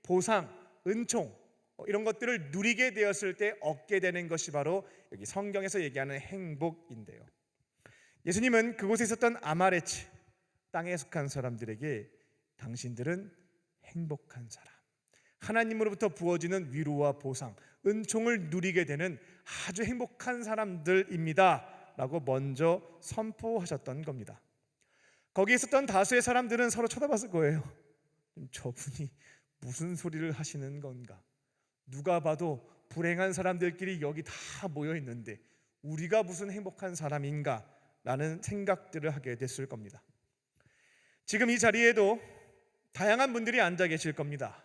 S1: 보상, 은총, 이런 것들을 누리게 되었을 때 얻게 되는 것이 바로 여기 성경에서 얘기하는 행복인데요. 예수님은 그곳에 있었던 아마레츠 땅에 속한 사람들에게 당신들은 행복한 사람, 하나님으로부터 부어지는 위로와 보상, 은총을 누리게 되는 아주 행복한 사람들입니다 라고 먼저 선포하셨던 겁니다. 거기에 있었던 다수의 사람들은 서로 쳐다봤을 거예요. 저분이 무슨 소리를 하시는 건가? 누가 봐도 불행한 사람들끼리 여기 다 모여 있는데 우리가 무슨 행복한 사람인가? 라는 생각들을 하게 됐을 겁니다. 지금 이 자리에도 다양한 분들이 앉아 계실 겁니다.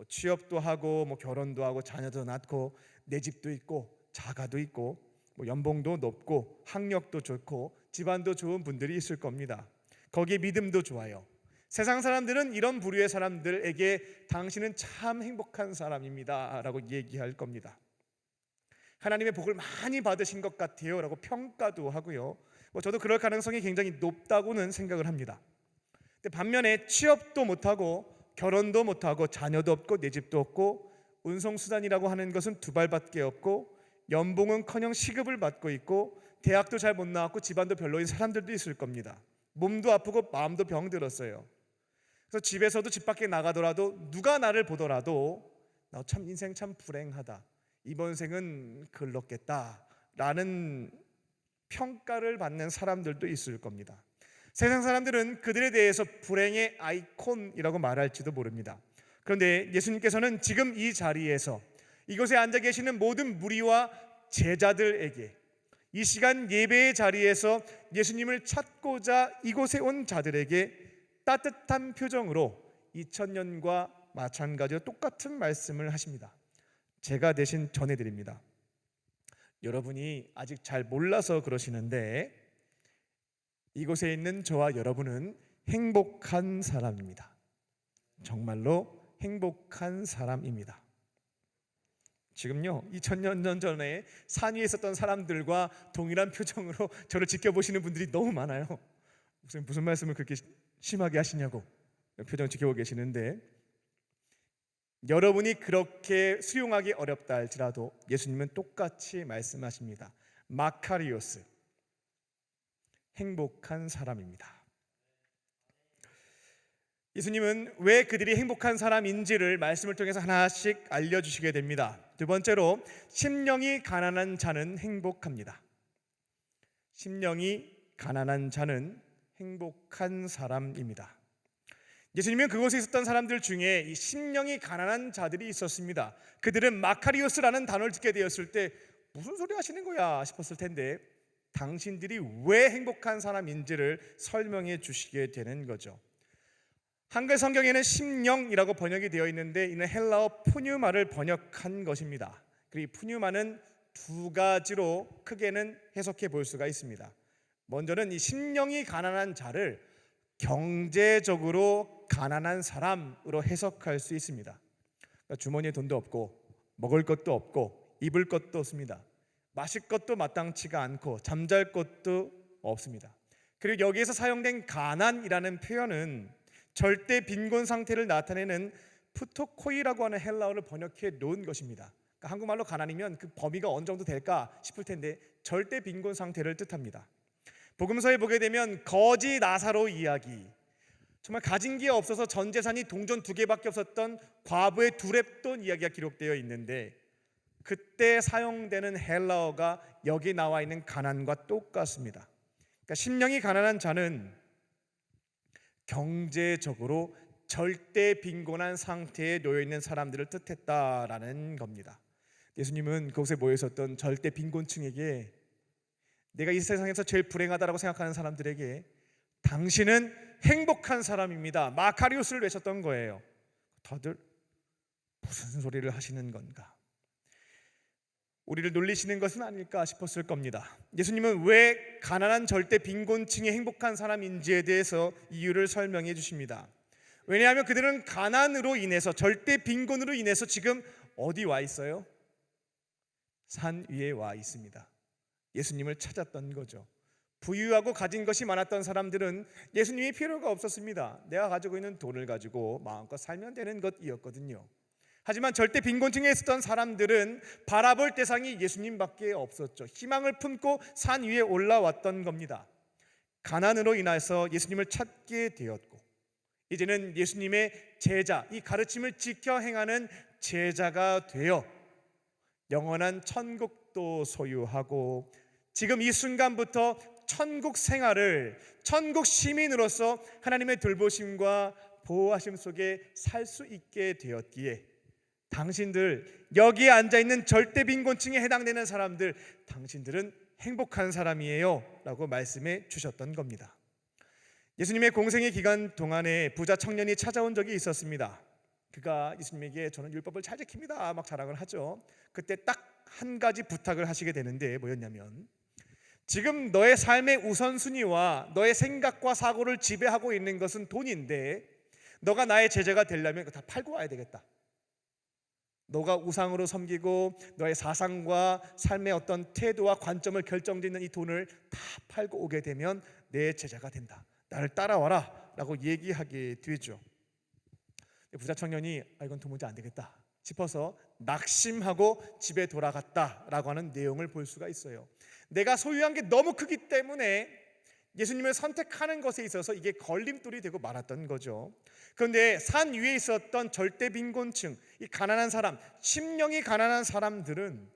S1: 취업도 하고 결혼도 하고 자녀도 낳고 내 집도 있고 자가도 있고 연봉도 높고 학력도 좋고 집안도 좋은 분들이 있을 겁니다. 거기에 믿음도 좋아요. 세상 사람들은 이런 부류의 사람들에게 당신은 참 행복한 사람입니다 라고 얘기할 겁니다. 하나님의 복을 많이 받으신 것 같아요 라고 평가도 하고요. 저도 그럴 가능성이 굉장히 높다고는 생각을 합니다. 근데 반면에 취업도 못하고 결혼도 못하고 자녀도 없고 내 집도 없고 운송수단이라고 하는 것은 두 발밖에 없고 연봉은커녕 시급을 받고 있고 대학도 잘 못 나왔고 집안도 별로인 사람들도 있을 겁니다. 몸도 아프고 마음도 병들었어요. 그래서 집에서도 집 밖에 나가더라도 누가 나를 보더라도 나 참 인생 참 불행하다, 이번 생은 글렀겠다 라는 평가를 받는 사람들도 있을 겁니다. 세상 사람들은 그들에 대해서 불행의 아이콘이라고 말할지도 모릅니다. 그런데 예수님께서는 지금 이 자리에서 이곳에 앉아 계시는 모든 무리와 제자들에게, 이 시간 예배의 자리에서 예수님을 찾고자 이곳에 온 자들에게 따뜻한 표정으로 2000년과 마찬가지로 똑같은 말씀을 하십니다. 제가 대신 전해드립니다. 여러분이 아직 잘 몰라서 그러시는데 이곳에 있는 저와 여러분은 행복한 사람입니다. 정말로 행복한 사람입니다. 지금요 2000년 전에 산 위에 있었던 사람들과 동일한 표정으로 저를 지켜보시는 분들이 너무 많아요. 무슨 말씀을 그렇게 심하게 하시냐고 표정을 지켜보고 계시는데, 여러분이 그렇게 수용하기 어렵다 할지라도 예수님은 똑같이 말씀하십니다. 마카리오스, 행복한 사람입니다. 예수님은 왜 그들이 행복한 사람인지를 말씀을 통해서 하나씩 알려주시게 됩니다. 두 번째로, 심령이 가난한 자는 행복합니다. 심령이 가난한 자는 행복한 사람입니다. 예수님은 그곳에 있었던 사람들 중에 이 심령이 가난한 자들이 있었습니다. 그들은 마카리오스라는 단어를 듣게 되었을 때 무슨 소리 하시는 거야 싶었을 텐데 당신들이 왜 행복한 사람인지를 설명해 주시게 되는 거죠. 한글 성경에는 심령이라고 번역이 되어 있는데 이는 헬라어 푸뉴마를 번역한 것입니다. 그리고 이 푸뉴마는 두 가지로 크게는 해석해 볼 수가 있습니다. 먼저는 이 심령이 가난한 자를 경제적으로 가난한 사람으로 해석할 수 있습니다. 그러니까 주머니에 돈도 없고 먹을 것도 없고 입을 것도 없습니다. 마실 것도 마땅치가 않고 잠잘 것도 없습니다. 그리고 여기에서 사용된 가난이라는 표현은 절대 빈곤 상태를 나타내는 푸토코이라고 하는 헬라어를 번역해 놓은 것입니다. 그러니까 한국말로 가난이면 그 범위가 어느 정도 될까 싶을 텐데 절대 빈곤 상태를 뜻합니다. 복음서에 보게 되면 거지 나사로 이야기, 정말 가진 게 없어서 전 재산이 동전 2개밖에 없었던 과부의 두렙돈 이야기가 기록되어 있는데 그때 사용되는 헬라어가 여기 나와 있는 가난과 똑같습니다. 그러니까 심령이 가난한 자는 경제적으로 절대 빈곤한 상태에 놓여 있는 사람들을 뜻했다라는 겁니다. 예수님은 그곳에 모여 있었던 절대 빈곤층에게, 내가 이 세상에서 제일 불행하다라고 생각하는 사람들에게 당신은 행복한 사람입니다, 마카리오스를 외쳤던 거예요. 다들 무슨 소리를 하시는 건가? 우리를 놀리시는 것은 아닐까 싶었을 겁니다. 예수님은 왜 가난한 절대 빈곤층이 행복한 사람인지에 대해서 이유를 설명해 주십니다. 왜냐하면 그들은 가난으로 인해서, 절대 빈곤으로 인해서 지금 어디 와 있어요? 산 위에 와 있습니다. 예수님을 찾았던 거죠. 부유하고 가진 것이 많았던 사람들은 예수님이 필요가 없었습니다. 내가 가지고 있는 돈을 가지고 마음껏 살면 되는 것이었거든요. 하지만 절대 빈곤층에 있었던 사람들은 바라볼 대상이 예수님밖에 없었죠. 희망을 품고 산 위에 올라왔던 겁니다. 가난으로 인해서 예수님을 찾게 되었고, 이제는 예수님의 제자, 이 가르침을 지켜 행하는 제자가 되어 영원한 천국도 소유하고, 지금 이 순간부터 천국 생활을 천국 시민으로서 하나님의 돌보심과 보호하심 속에 살 수 있게 되었기에, 당신들, 여기에 앉아있는 절대 빈곤층에 해당되는 사람들, 당신들은 행복한 사람이에요 라고 말씀해 주셨던 겁니다. 예수님의 공생의 기간 동안에 부자 청년이 찾아온 적이 있었습니다. 그가 예수님에게 저는 율법을 잘 지킵니다 막 자랑을 하죠. 그때 딱 한 가지 부탁을 하시게 되는데 뭐였냐면, 지금 너의 삶의 우선순위와 너의 생각과 사고를 지배하고 있는 것은 돈인데, 너가 나의 제자가 되려면 그거 다 팔고 와야 되겠다. 너가 우상으로 섬기고 너의 사상과 삶의 어떤 태도와 관점을 결정짓는 이 돈을 다 팔고 오게 되면 내 제자가 된다. 나를 따라와라 라고 얘기하게 되죠. 부자 청년이 이건 도무지 안 되겠다 싶어서 낙심하고 집에 돌아갔다라고 하는 내용을 볼 수가 있어요. 내가 소유한 게 너무 크기 때문에 예수님을 선택하는 것에 있어서 이게 걸림돌이 되고 말았던 거죠. 그런데 산 위에 있었던 절대 빈곤층, 이 가난한 사람, 심령이 가난한 사람들은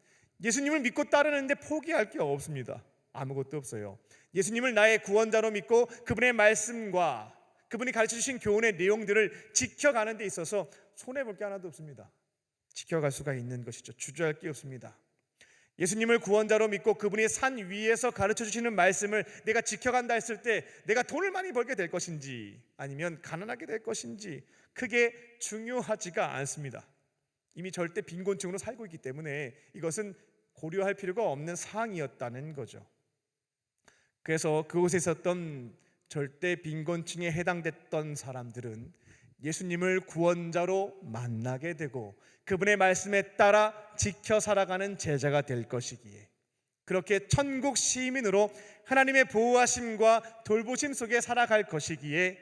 S1: 예수님을 믿고 따르는데 포기할 게 없습니다. 아무것도 없어요. 예수님을 나의 구원자로 믿고 그분의 말씀과 그분이 가르쳐 주신 교훈의 내용들을 지켜가는 데 있어서 손해볼 게 하나도 없습니다. 지켜갈 수가 있는 것이죠. 주저할 게 없습니다. 예수님을 구원자로 믿고 그분이 산 위에서 가르쳐 주시는 말씀을 내가 지켜간다 했을 때, 내가 돈을 많이 벌게 될 것인지 아니면 가난하게 될 것인지 크게 중요하지가 않습니다. 이미 절대 빈곤층으로 살고 있기 때문에 이것은 고려할 필요가 없는 사항이었다는 거죠. 그래서 그곳에 있었던 절대 빈곤층에 해당됐던 사람들은 예수님을 구원자로 만나게 되고 그분의 말씀에 따라 지켜 살아가는 제자가 될 것이기에, 그렇게 천국 시민으로 하나님의 보호하심과 돌보심 속에 살아갈 것이기에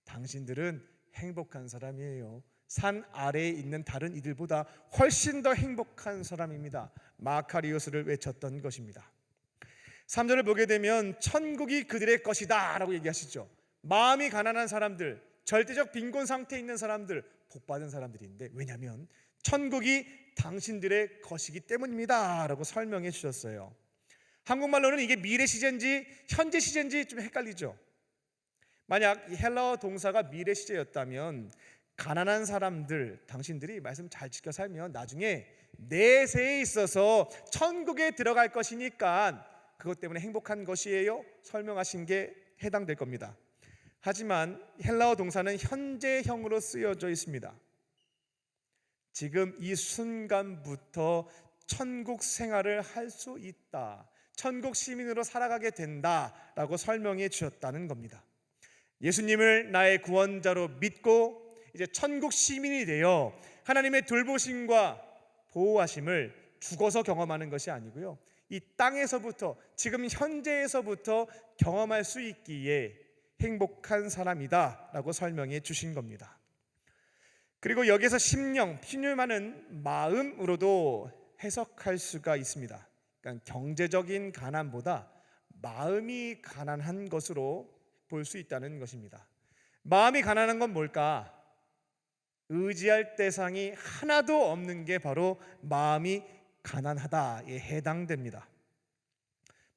S1: 당신들은 행복한 사람이에요. 산 아래에 있는 다른 이들보다 훨씬 더 행복한 사람입니다. 마카리오스를 외쳤던 것입니다. 3절을 보게 되면 천국이 그들의 것이다 라고 얘기하시죠. 마음이 가난한 사람들, 절대적 빈곤 상태에 있는 사람들, 복받은 사람들인데, 왜냐하면 천국이 당신들의 것이기 때문입니다 라고 설명해 주셨어요. 한국말로는 이게 미래 시제인지 현재 시제인지 좀 헷갈리죠. 만약 이 헬라어 동사가 미래 시제였다면 가난한 사람들, 당신들이 말씀 잘 지켜 살면 나중에 내세에 있어서 천국에 들어갈 것이니까 그것 때문에 행복한 것이에요 설명하신 게 해당될 겁니다. 하지만 헬라어 동사는 현재형으로 쓰여져 있습니다. 지금 이 순간부터 천국 생활을 할 수 있다, 천국 시민으로 살아가게 된다라고 설명해 주셨다는 겁니다. 예수님을 나의 구원자로 믿고 이제 천국 시민이 되어 하나님의 돌보심과 보호하심을 죽어서 경험하는 것이 아니고요, 이 땅에서부터, 지금 현재에서부터 경험할 수 있기에 행복한 사람이다 라고 설명해 주신 겁니다. 그리고 여기서 심령, 피념하는 마음으로도 해석할 수가 있습니다. 그러니까 경제적인 가난보다 마음이 가난한 것으로 볼 수 있다는 것입니다. 마음이 가난한 건 뭘까? 의지할 대상이 하나도 없는 게 바로 마음이 가난하다에 해당됩니다.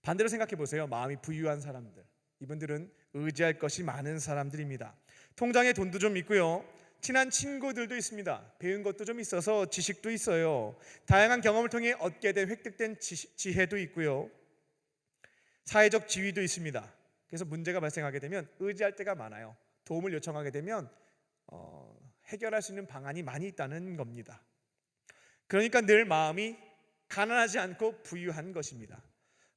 S1: 반대로 생각해 보세요. 마음이 부유한 사람들, 이분들은 의지할 것이 많은 사람들입니다. 통장에 돈도 좀 있고요, 친한 친구들도 있습니다. 배운 것도 좀 있어서 지식도 있어요. 다양한 경험을 통해 얻게 된 획득된 지혜도 있고요, 사회적 지위도 있습니다. 그래서 문제가 발생하게 되면 의지할 때가 많아요. 도움을 요청하게 되면 해결할 수 있는 방안이 많이 있다는 겁니다. 그러니까 늘 마음이 가난하지 않고 부유한 것입니다.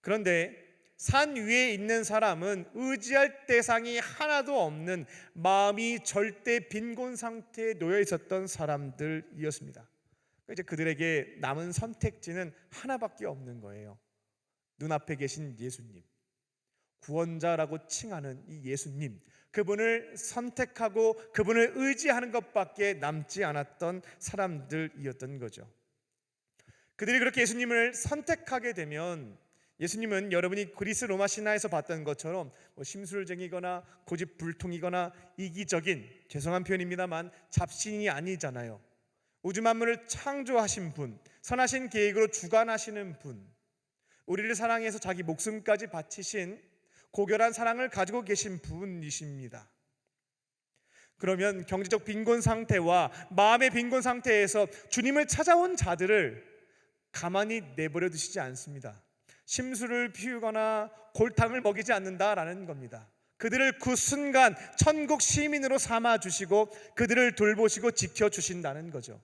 S1: 그런데 산 위에 있는 사람은 의지할 대상이 하나도 없는 마음이 절대 빈곤 상태에 놓여 있었던 사람들이었습니다. 이제 그들에게 남은 선택지는 하나밖에 없는 거예요. 눈앞에 계신 예수님, 구원자라고 칭하는 이 예수님, 그분을 선택하고 그분을 의지하는 것밖에 남지 않았던 사람들이었던 거죠. 그들이 그렇게 예수님을 선택하게 되면 예수님은 여러분이 그리스 로마 신화에서 봤던 것처럼 심술쟁이거나 고집불통이거나 이기적인, 죄송한 표현입니다만 잡신이 아니잖아요. 우주 만물을 창조하신 분, 선하신 계획으로 주관하시는 분, 우리를 사랑해서 자기 목숨까지 바치신 고결한 사랑을 가지고 계신 분이십니다. 그러면 경제적 빈곤 상태와 마음의 빈곤 상태에서 주님을 찾아온 자들을 가만히 내버려 두시지 않습니다. 심술을 피우거나 골탕을 먹이지 않는다라는 겁니다. 그들을 그 순간 천국 시민으로 삼아 주시고 그들을 돌보시고 지켜 주신다는 거죠.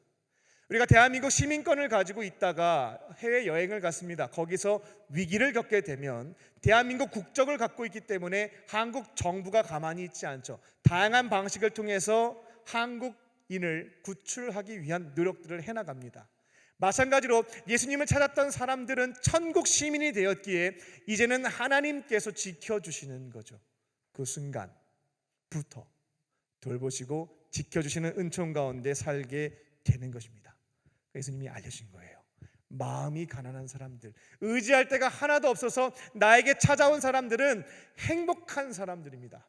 S1: 우리가 대한민국 시민권을 가지고 있다가 해외 여행을 갔습니다. 거기서 위기를 겪게 되면 대한민국 국적을 갖고 있기 때문에 한국 정부가 가만히 있지 않죠. 다양한 방식을 통해서 한국인을 구출하기 위한 노력들을 해나갑니다. 마찬가지로 예수님을 찾았던 사람들은 천국 시민이 되었기에 이제는 하나님께서 지켜주시는 거죠. 그 순간부터 돌보시고 지켜주시는 은총 가운데 살게 되는 것입니다. 예수님이 알려주신 거예요. 마음이 가난한 사람들, 의지할 데가 하나도 없어서 나에게 찾아온 사람들은 행복한 사람들입니다.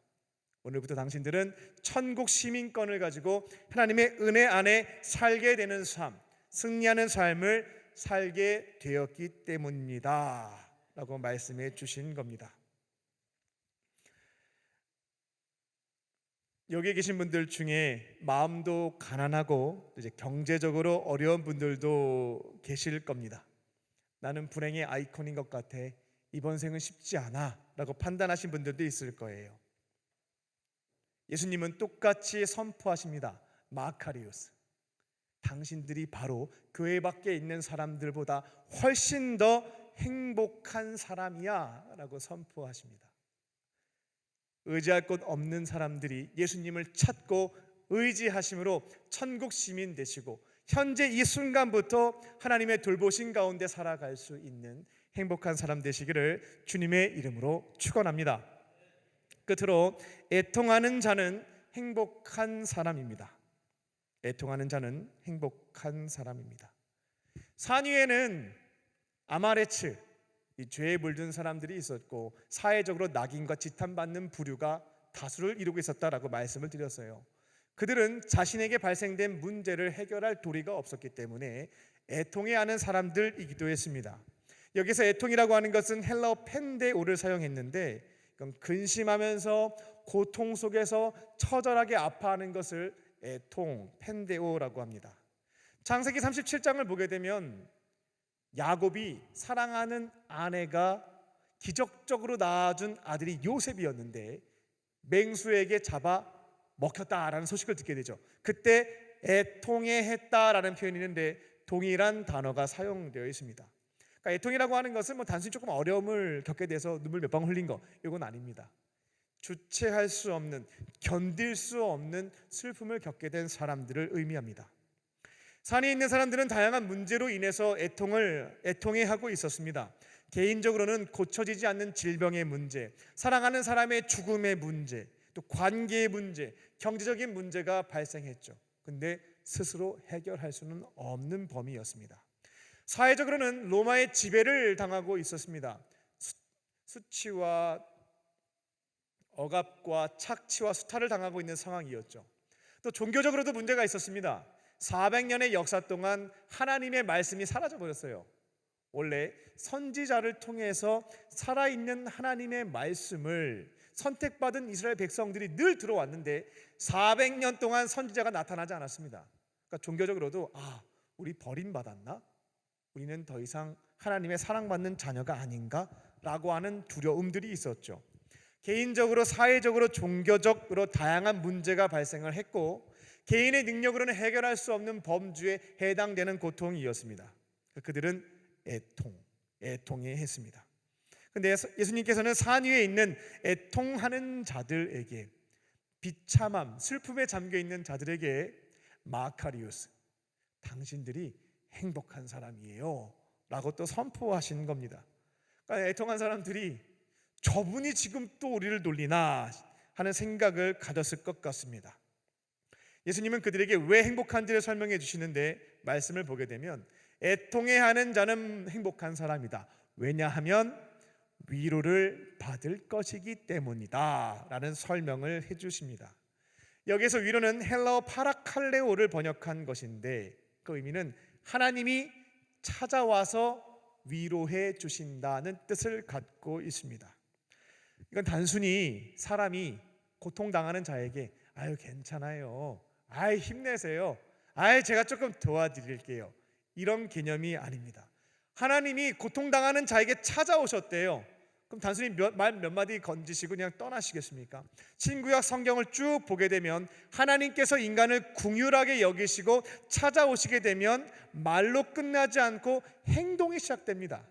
S1: 오늘부터 당신들은 천국 시민권을 가지고 하나님의 은혜 안에 살게 되는 삶, 승리하는 삶을 살게 되었기 때문입니다 라고 말씀해 주신 겁니다. 여기 계신 분들 중에 마음도 가난하고 이제 경제적으로 어려운 분들도 계실 겁니다. 나는 불행의 아이콘인 것 같아, 이번 생은 쉽지 않아 라고 판단하신 분들도 있을 거예요. 예수님은 똑같이 선포하십니다. 마카리오스, 당신들이 바로 교회 밖에 있는 사람들보다 훨씬 더 행복한 사람이야 라고 선포하십니다. 의지할 곳 없는 사람들이 예수님을 찾고 의지하심으로 천국 시민 되시고 현재 이 순간부터 하나님의 돌보신 가운데 살아갈 수 있는 행복한 사람 되시기를 주님의 이름으로 축원합니다. 끝으로 애통하는 자는 행복한 사람입니다. 애통하는 자는 행복한 사람입니다. 산 위에는 아마레츠, 이 죄에 물든 사람들이 있었고 사회적으로 낙인과 지탄받는 부류가 다수를 이루고 있었다라고 말씀을 드렸어요. 그들은 자신에게 발생된 문제를 해결할 도리가 없었기 때문에 애통해하는 사람들이기도 했습니다. 여기서 애통이라고 하는 것은 헬라어 펜데오를 사용했는데 이건 근심하면서 고통 속에서 처절하게 아파하는 것을 애통, 펜데오라고 합니다. 창세기 37장을 보게 되면 야곱이 사랑하는 아내가 기적적으로 낳아준 아들이 요셉이었는데 맹수에게 잡아 먹혔다라는 소식을 듣게 되죠. 그때 애통해했다라는 표현이 있는데 동일한 단어가 사용되어 있습니다. 그러니까 애통이라고 하는 것은 단순히 조금 어려움을 겪게 돼서 눈물 몇 방 흘린 거, 이건 아닙니다. 주체할 수 없는, 견딜 수 없는 슬픔을 겪게 된 사람들을 의미합니다. 산에 있는 사람들은 다양한 문제로 인해서 애통해하고 있었습니다. 개인적으로는 고쳐지지 않는 질병의 문제, 사랑하는 사람의 죽음의 문제, 또 관계의 문제, 경제적인 문제가 발생했죠. 근데 스스로 해결할 수는 없는 범위였습니다. 사회적으로는 로마의 지배를 당하고 있었습니다. 수치와 억압과 착취와 수탈을 당하고 있는 상황이었죠. 또 종교적으로도 문제가 있었습니다. 400년의 역사 동안 하나님의 말씀이 사라져 버렸어요. 원래 선지자를 통해서 살아있는 하나님의 말씀을 선택받은 이스라엘 백성들이 늘 들어왔는데 400년 동안 선지자가 나타나지 않았습니다. 그러니까 종교적으로도 우리 버림받았나? 우리는 더 이상 하나님의 사랑받는 자녀가 아닌가? 라고 하는 두려움들이 있었죠. 개인적으로, 사회적으로, 종교적으로 다양한 문제가 발생을 했고 개인의 능력으로는 해결할 수 없는 범주에 해당되는 고통이었습니다. 그들은 애통해 했습니다. 근데 예수님께서는 산 위에 있는 애통하는 자들에게, 비참함, 슬픔에 잠겨 있는 자들에게 마카리오스, 당신들이 행복한 사람이에요 라고 또 선포하신 겁니다. 그러니까 애통한 사람들이 저분이 지금 또 우리를 놀리나 하는 생각을 가졌을 것 같습니다. 예수님은 그들에게 왜 행복한지를 설명해 주시는데, 말씀을 보게 되면 애통해하는 자는 행복한 사람이다. 왜냐하면 위로를 받을 것이기 때문이다 라는 설명을 해 주십니다. 여기서 위로는 헬라어 파라칼레오를 번역한 것인데, 그 의미는 하나님이 찾아와서 위로해 주신다는 뜻을 갖고 있습니다. 이건 단순히 사람이 고통당하는 자에게 아유 괜찮아요, 아이 힘내세요, 아이 제가 조금 도와드릴게요, 이런 개념이 아닙니다. 하나님이 고통당하는 자에게 찾아오셨대요. 그럼 단순히 말 몇 마디 건지시고 그냥 떠나시겠습니까? 신구약 성경을 쭉 보게 되면 하나님께서 인간을 긍휼하게 여기시고 찾아오시게 되면 말로 끝나지 않고 행동이 시작됩니다.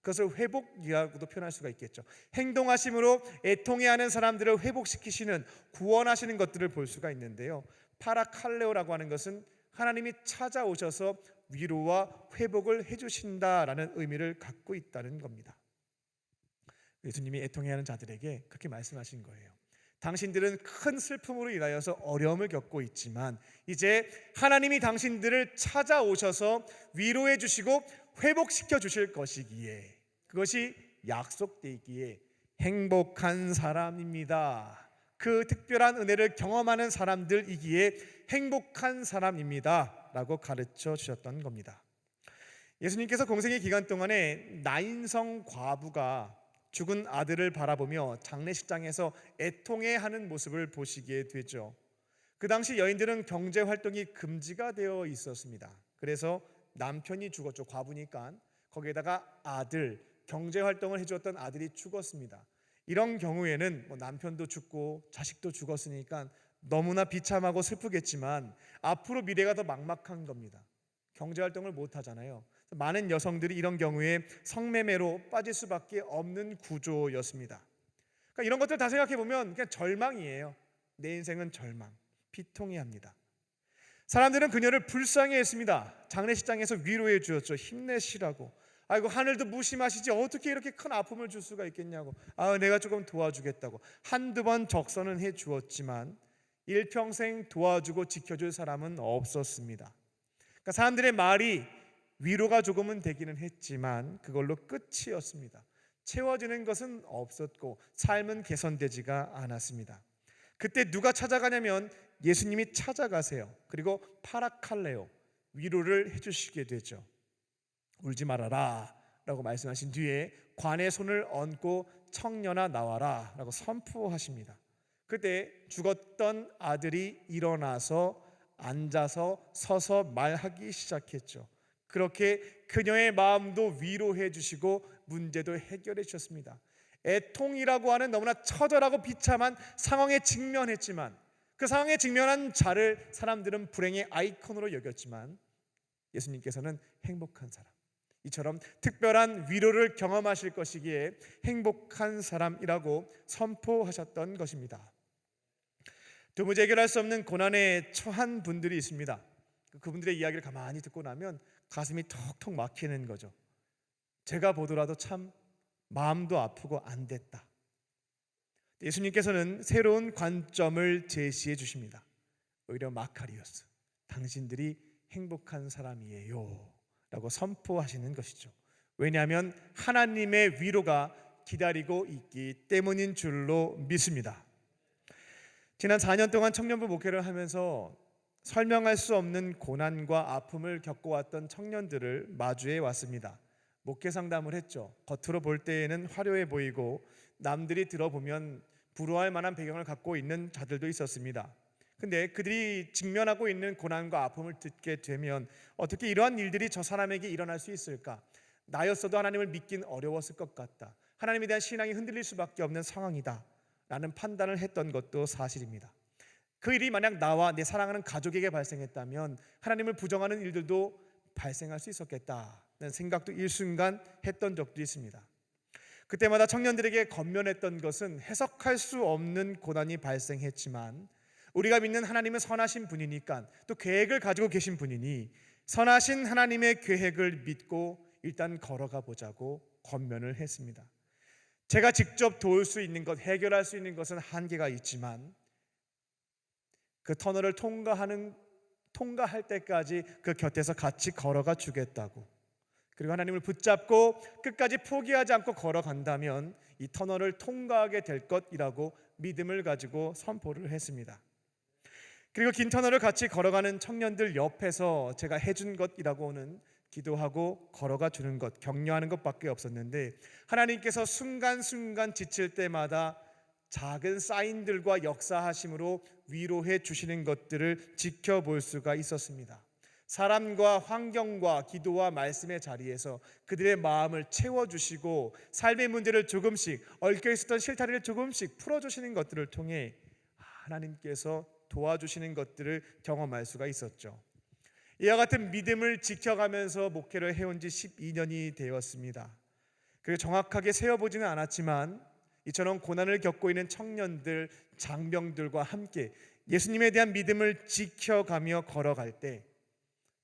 S1: 그것을 회복이라고도 표현할 수가 있겠죠. 행동하심으로 애통해하는 사람들을 회복시키시는, 구원하시는 것들을 볼 수가 있는데요, 파라칼레오라고 하는 것은 하나님이 찾아오셔서 위로와 회복을 해주신다라는 의미를 갖고 있다는 겁니다. 예수님이 애통해하는 자들에게 그렇게 말씀하신 거예요. 당신들은 큰 슬픔으로 인하여서 어려움을 겪고 있지만 이제 하나님이 당신들을 찾아오셔서 위로해 주시고 회복시켜 주실 것이기에, 그것이 약속되기에 행복한 사람입니다. 그 특별한 은혜를 경험하는 사람들이기에 행복한 사람입니다 라고 가르쳐 주셨던 겁니다. 예수님께서 공생의 기간 동안에 나인성 과부가 죽은 아들을 바라보며 장례식장에서 애통해하는 모습을 보시게 되죠. 그 당시 여인들은 경제 활동이 금지가 되어 있었습니다. 그래서 남편이 죽었죠. 과부니까. 거기에다가 아들, 경제 활동을 해주었던 아들이 죽었습니다. 이런 경우에는 남편도 죽고 자식도 죽었으니까 너무나 비참하고 슬프겠지만 앞으로 미래가 더 막막한 겁니다. 경제 활동을 못 하잖아요. 많은 여성들이 이런 경우에 성매매로 빠질 수밖에 없는 구조였습니다. 그러니까 이런 것들 다 생각해 보면 그냥 절망이에요. 내 인생은 절망, 비통해합니다. 사람들은 그녀를 불쌍해했습니다. 장례식장에서 위로해 주었죠. 힘내시라고. 아이고 하늘도 무심하시지 어떻게 이렇게 큰 아픔을 줄 수가 있겠냐고. 내가 조금 도와주겠다고 한두 번 적선은 해 주었지만 일평생 도와주고 지켜줄 사람은 없었습니다. 그러니까 사람들의 말이 위로가 조금은 되기는 했지만 그걸로 끝이었습니다. 채워지는 것은 없었고 삶은 개선되지가 않았습니다. 그때 누가 찾아가냐면 예수님이 찾아가세요. 그리고 파라칼레오, 위로를 해주시게 되죠. 울지 말아라 라고 말씀하신 뒤에 관의 손을 얹고 청년아 나와라 라고 선포하십니다. 그때 죽었던 아들이 일어나서 앉아서 서서 말하기 시작했죠. 그렇게 그녀의 마음도 위로해 주시고 문제도 해결해 주셨습니다. 애통이라고 하는 너무나 처절하고 비참한 상황에 직면했지만 그 상황에 직면한 자를 사람들은 불행의 아이콘으로 여겼지만 예수님께서는 행복한 사람, 이처럼 특별한 위로를 경험하실 것이기에 행복한 사람이라고 선포하셨던 것입니다. 도무지 해결할 수 없는 고난에 처한 분들이 있습니다. 그분들의 이야기를 가만히 듣고 나면 가슴이 턱턱 막히는 거죠. 제가 보더라도 참 마음도 아프고 안 됐다. 예수님께서는 새로운 관점을 제시해 주십니다. 오히려 마카리오스, 당신들이 행복한 사람이에요 라고 선포하시는 것이죠. 왜냐하면 하나님의 위로가 기다리고 있기 때문인 줄로 믿습니다. 지난 4년 동안 청년부 목회를 하면서 설명할 수 없는 고난과 아픔을 겪어왔던 청년들을 마주해 왔습니다. 목회 상담을 했죠. 겉으로 볼 때에는 화려해 보이고 남들이 들어보면 부러워할 만한 배경을 갖고 있는 자들도 있었습니다. 근데 그들이 직면하고 있는 고난과 아픔을 듣게 되면 어떻게 이러한 일들이 저 사람에게 일어날 수 있을까? 나였어도 하나님을 믿긴 어려웠을 것 같다. 하나님에 대한 신앙이 흔들릴 수밖에 없는 상황이다 라는 판단을 했던 것도 사실입니다. 그 일이 만약 나와 내 사랑하는 가족에게 발생했다면 하나님을 부정하는 일들도 발생할 수 있었겠다 생각도 일순간 했던 적도 있습니다. 그때마다 청년들에게 권면했던 것은 해석할 수 없는 고난이 발생했지만 우리가 믿는 하나님은 선하신 분이니까, 또 계획을 가지고 계신 분이니 선하신 하나님의 계획을 믿고 일단 걸어가 보자고 권면을 했습니다. 제가 직접 도울 수 있는 것, 해결할 수 있는 것은 한계가 있지만 그 터널을 통과할 때까지 그 곁에서 같이 걸어가 주겠다고, 그리고 하나님을 붙잡고 끝까지 포기하지 않고 걸어간다면 이 터널을 통과하게 될 것이라고 믿음을 가지고 선포를 했습니다. 그리고 긴 터널을 같이 걸어가는 청년들 옆에서 제가 해준 것이라고는 기도하고 걸어가 주는 것, 격려하는 것밖에 없었는데, 하나님께서 순간순간 지칠 때마다 작은 사인들과 역사하심으로 위로해 주시는 것들을 지켜볼 수가 있었습니다. 사람과 환경과 기도와 말씀의 자리에서 그들의 마음을 채워주시고 삶의 문제를 조금씩, 얽혀 있었던 실타리를 조금씩 풀어주시는 것들을 통해 하나님께서 도와주시는 것들을 경험할 수가 있었죠. 이와 같은 믿음을 지켜가면서 목회를 해온 지 12년이 되었습니다. 그리고 정확하게 세어보지는 않았지만 이처럼 고난을 겪고 있는 청년들, 장병들과 함께 예수님에 대한 믿음을 지켜가며 걸어갈 때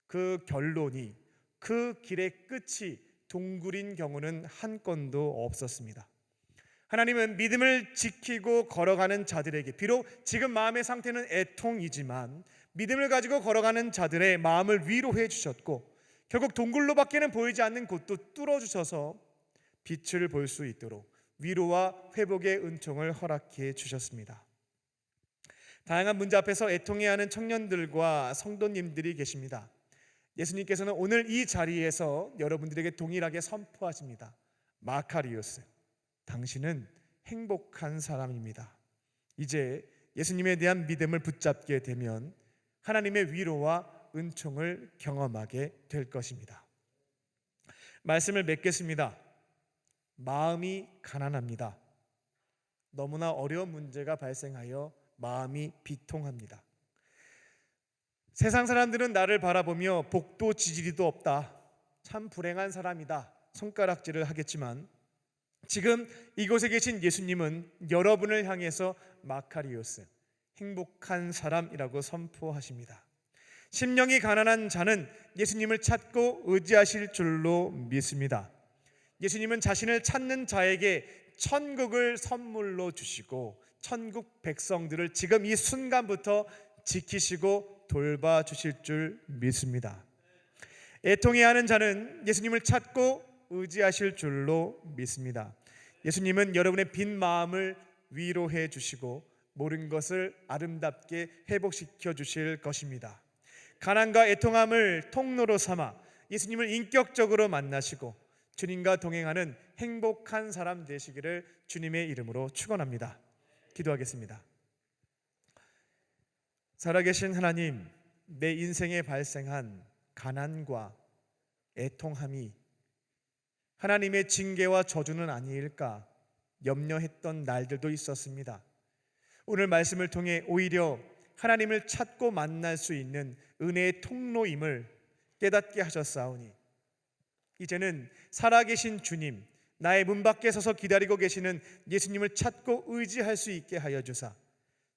S1: 그 결론이, 그 길의 끝이 동굴인 경우는 한 건도 없었습니다. 하나님은 믿음을 지키고 걸어가는 자들에게, 비록 지금 마음의 상태는 애통이지만 믿음을 가지고 걸어가는 자들의 마음을 위로해 주셨고, 결국 동굴로밖에는 보이지 않는 곳도 뚫어주셔서 빛을 볼 수 있도록 위로와 회복의 은총을 허락해 주셨습니다. 다양한 문제 앞에서 애통해하는 청년들과 성도님들이 계십니다. 예수님께서는 오늘 이 자리에서 여러분들에게 동일하게 선포하십니다. 마카리오스, 당신은 행복한 사람입니다. 이제 예수님에 대한 믿음을 붙잡게 되면 하나님의 위로와 은총을 경험하게 될 것입니다. 말씀을 맺겠습니다. 마음이 가난합니다. 너무나 어려운 문제가 발생하여 마음이 비통합니다. 세상 사람들은 나를 바라보며 복도 지지리도 없다, 참 불행한 사람이다 손가락질을 하겠지만, 지금 이곳에 계신 예수님은 여러분을 향해서 마카리오스, 행복한 사람이라고 선포하십니다. 심령이 가난한 자는 예수님을 찾고 의지하실 줄로 믿습니다. 예수님은 자신을 찾는 자에게 천국을 선물로 주시고 천국 백성들을 지금 이 순간부터 지키시고 돌봐주실 줄 믿습니다. 애통해하는 자는 예수님을 찾고 의지하실 줄로 믿습니다. 예수님은 여러분의 빈 마음을 위로해 주시고 모든 것을 아름답게 회복시켜 주실 것입니다. 가난과 애통함을 통로로 삼아 예수님을 인격적으로 만나시고 주님과 동행하는 행복한 사람 되시기를 주님의 이름으로 축원합니다. 기도하겠습니다. 살아계신 하나님, 내 인생에 발생한 가난과 애통함이 하나님의 징계와 저주는 아닐까 염려했던 날들도 있었습니다. 오늘 말씀을 통해 오히려 하나님을 찾고 만날 수 있는 은혜의 통로임을 깨닫게 하셨사오니 이제는 살아계신 주님, 나의 문 밖에 서서 기다리고 계시는 예수님을 찾고 의지할 수 있게 하여 주사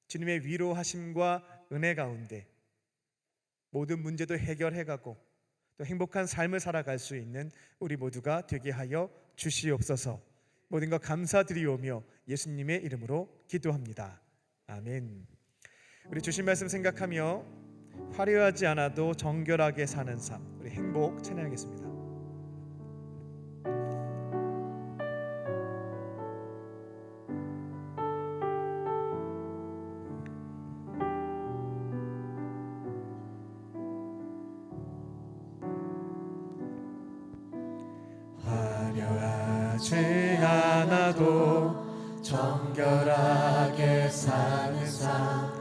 S1: 주님의 위로하심과 은혜 가운데 모든 문제도 해결해가고 또 행복한 삶을 살아갈 수 있는 우리 모두가 되게 하여 주시옵소서. 모든 것 감사드리오며 예수님의 이름으로 기도합니다. 아멘. 우리 주신 말씀 생각하며 화려하지 않아도 정결하게 사는 삶, 우리 행복 찬양하겠습니다. 화려하지 않아도 정결하게 사는 삶,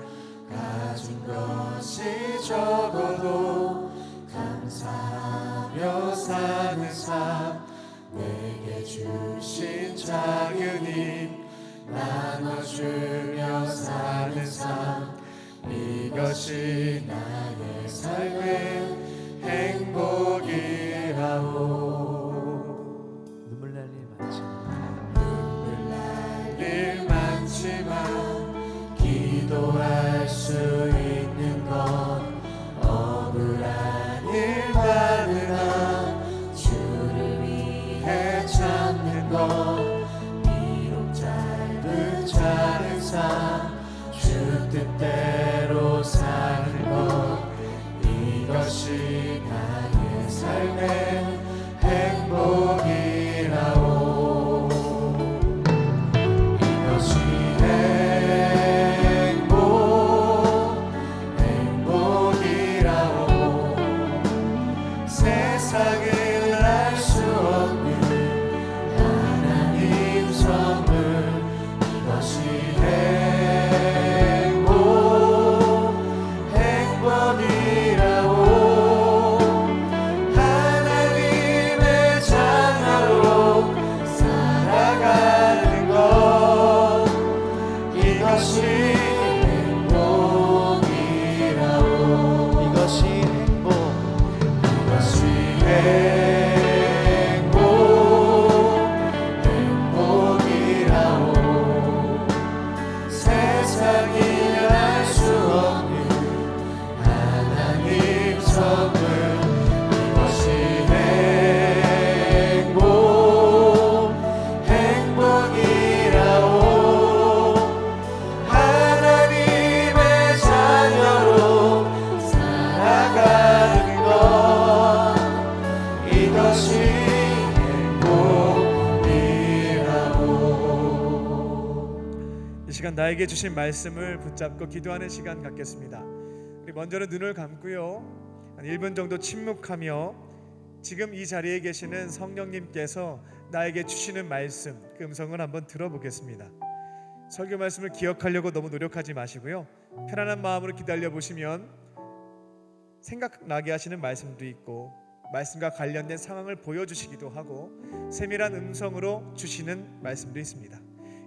S1: 가진 것이 적어도 감사하며 사는 삶, 내게 주신 작은 힘 나눠주며 사는 삶, 이것이 나의 삶의 행복이라오.
S2: 세상에 알 수 없는 하나님 선물 이것이 행복이라오 하나님의 자녀로 살아가는 것 이것이 행복이라오 이것이 행복이라오 세상이 알 수 없는 하나님 선물 이것이 행복이라오 하나님의 자녀로 살아가는 것 이것이 행복이라고.
S1: 이 시간 나에게 주신 말씀을 붙잡고 기도하는 시간 갖겠습니다. 우리 먼저는 눈을 감고요, 한 1분 정도 침묵하며 지금 이 자리에 계시는 성령님께서 나에게 주시는 말씀, 그 음성을 한번 들어보겠습니다. 설교 말씀을 기억하려고 너무 노력하지 마시고요, 편안한 마음으로 기다려 보시면 생각나게 하시는 말씀도 있고 말씀과 관련된 상황을 보여주시기도 하고 세밀한 음성으로 주시는 말씀도 있습니다.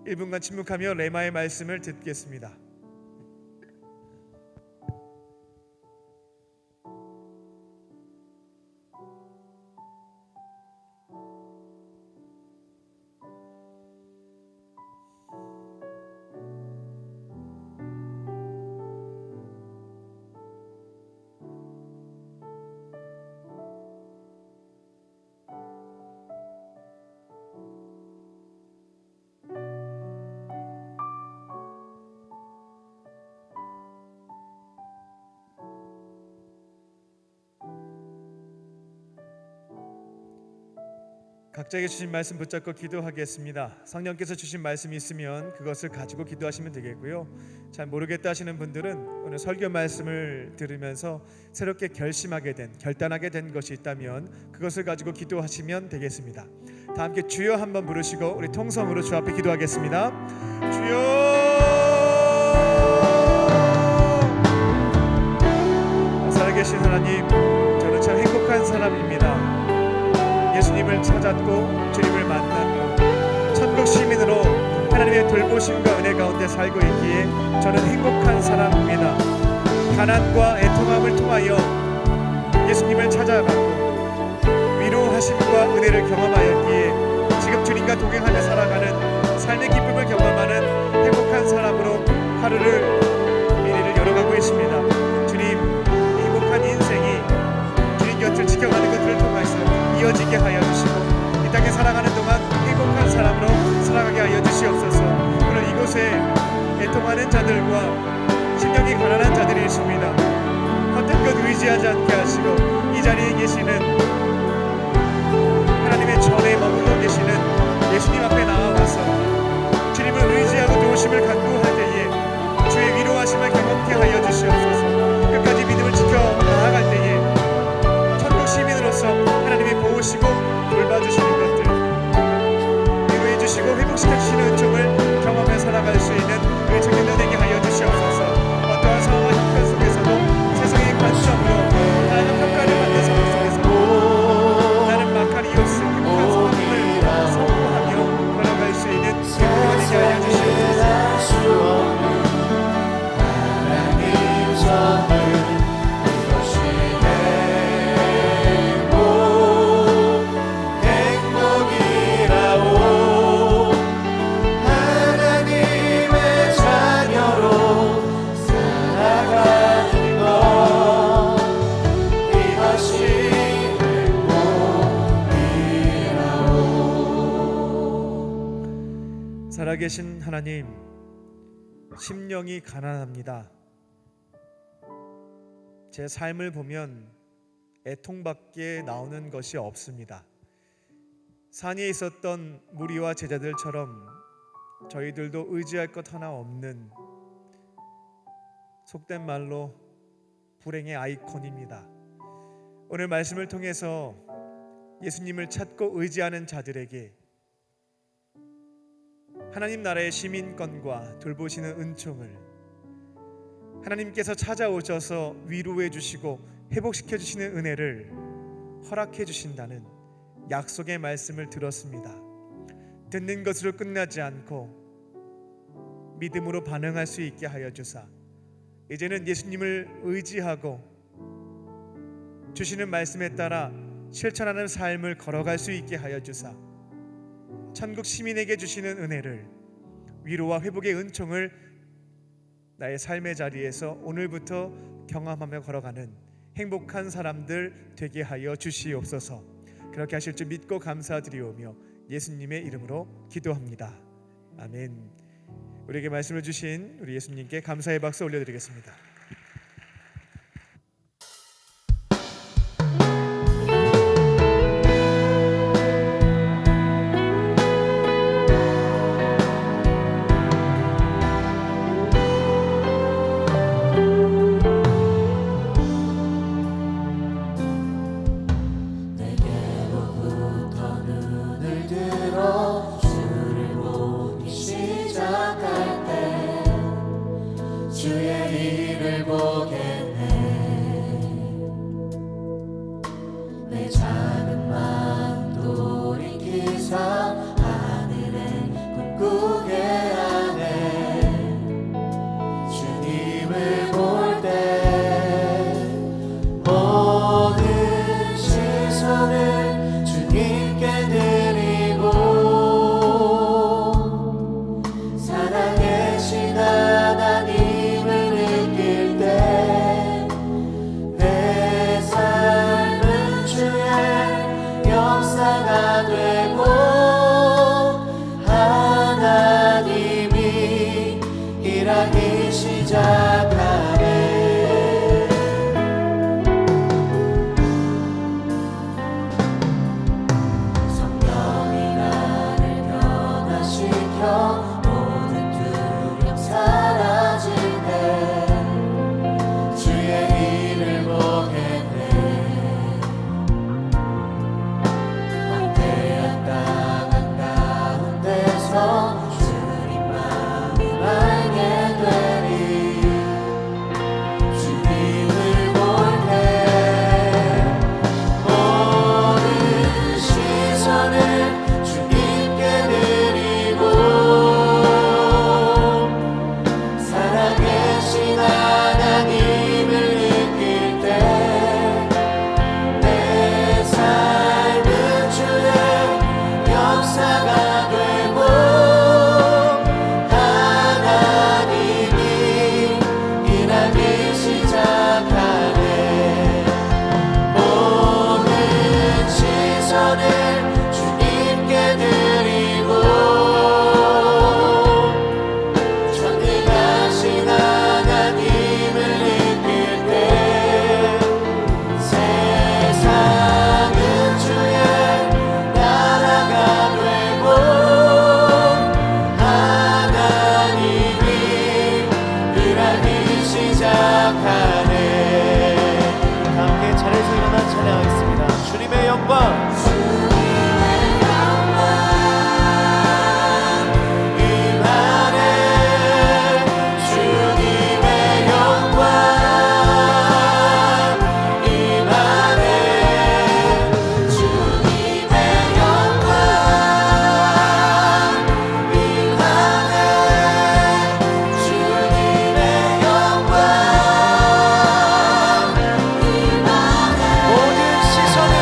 S1: 1분간 침묵하며 레마의 말씀을 듣겠습니다. 각자에게 주신 말씀 붙잡고 기도하겠습니다. 성령께서 주신 말씀이 있으면 그것을 가지고 기도하시면 되겠고요, 잘 모르겠다 하시는 분들은 오늘 설교 말씀을 들으면서 새롭게 결단하게 된 것이 있다면 그것을 가지고 기도하시면 되겠습니다. 다 함께 주여 한번 부르시고 우리 통성으로 주 앞에 기도하겠습니다. 주여, 살아계신 하나님, 저는 참 행복한 사람입니다. 예수님을 찾았고 주님을 만났고 천국 시민으로 하나님의 돌보심과 은혜 가운데 살고 있기에 저는 행복한 사람입니다. 가난과 애통함을 통하여 예수님을 찾아가고 위로하심과 은혜를 경험하였기에 지금 주님과 동행하며 살아가는 삶의 기쁨을 경험하는 행복한 사람으로 하루를 미래를 열어가고 있습니다. 주님, 행복한 인생이 주님 곁을 지켜가는 것들을 통해서 이어지게 하여 주시고 이 땅에 살아가는 동안 행복한 사람으로 살아가게 하여 주시옵소서. 오늘 이곳에 애통하는 자들과 심령이 가난한 자들이 있습니다. 헛된 것 의지하지 않게 하시고 이 자리에 계시는 하나님의 전에 머물러 계시는 예수님 앞에 나와서 주님을 의지하고 도우심을 간구할 때에 주의 위로하심을 경험케 하여 주시옵소서. 끝까지 믿음을 지켜 나아갈 때에 천국 시민으로서 하나님이 보시고 돌봐주시는 것들, 위로해 주시고 회복시켜 주시는 은총을 경험해 살아갈 수 있는 우리 청년들 되게 하여 주시옵소서. 어떠한 상황과 형편 속에서도 세상의 관점으로 하나님 평가를 받는 상황 속에서도 나는 마카리오스 행복한 사람임을 선포하며 걸어갈 수 있는 우리가 되게 하여 주시옵소서.
S2: 하나님 선물 이것이 행복이라오 하나님의 자녀로 살아가는 것 이것이 행복이라오.
S1: 살아계신 하나님, 심령이 가난합니다. 제 삶을 보면 애통밖에 나오는 것이 없습니다. 산에 있었던 무리와 제자들처럼 저희들도 의지할 것 하나 없는, 속된 말로 불행의 아이콘입니다. 오늘 말씀을 통해서 예수님을 찾고 의지하는 자들에게 하나님 나라의 시민권과 돌보시는 은총을 하나님께서 찾아오셔서 위로해 주시고 회복시켜 주시는 은혜를 허락해 주신다는 약속의 말씀을 들었습니다. 듣는 것으로 끝나지 않고 믿음으로 반응할 수 있게 하여 주사 이제는 예수님을 의지하고 주시는 말씀에 따라 실천하는 삶을 걸어갈 수 있게 하여 주사 천국 시민에게 주시는 은혜를 위로와 회복의 은총을 나의 삶의 자리에서 오늘부터 경험하며 걸어가는 행복한 사람들 되게 하여 주시옵소서. 그렇게 하실 줄 믿고 감사드리오며 예수님의 이름으로 기도합니다. 아멘. 우리에게 말씀을 주신 우리 예수님께 감사의 박수 올려드리겠습니다.
S2: 내게로부터 눈을 들어 주를 보기 시작할 때 주의 일을 보겠네. 내 작은 마음 돌이키사 하늘에 꿈꾸게 하네. 주님을 볼 때 모든 시선을 주님께 드리고 살아계신 하나님을 느낄 때 내 삶은 주의 역사가 되고 하나님이 일하기 시작하네. 성령이 나를 변화시켜 모든 두려움 사라지네. 주의 일을 보겠네. 황폐한 땅 한가운데서 주님 마음을 알게 되리. 주님을 볼 때 모든 시선을 주님께 드리고 살아계신 하나님을 느낄 때 내 삶은 주의 역사가 되고 하나님이 일하기 시작하네. 모든 시선을 주님께 드리고 전능하신 하나님을 느낄 때 세상은 주의 나라가 되고 하나님이 일하기 시작하네. 함께 차례에서 일어나 찬양하겠습니다. 주님의 영광 임하네. 주님의 영광 임하네. 주님의 영광 임하네. 주님의 영광 임하네. 모든 시선을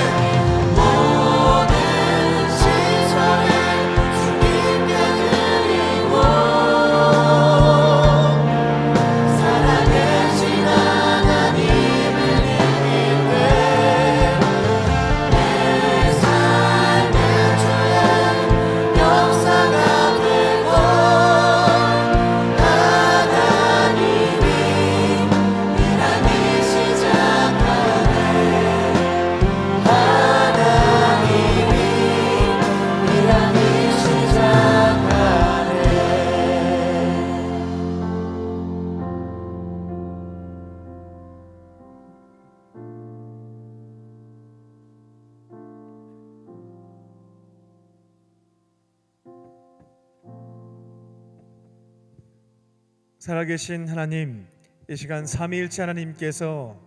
S1: 살아계신 하나님, 이 시간 삼위일체 하나님께서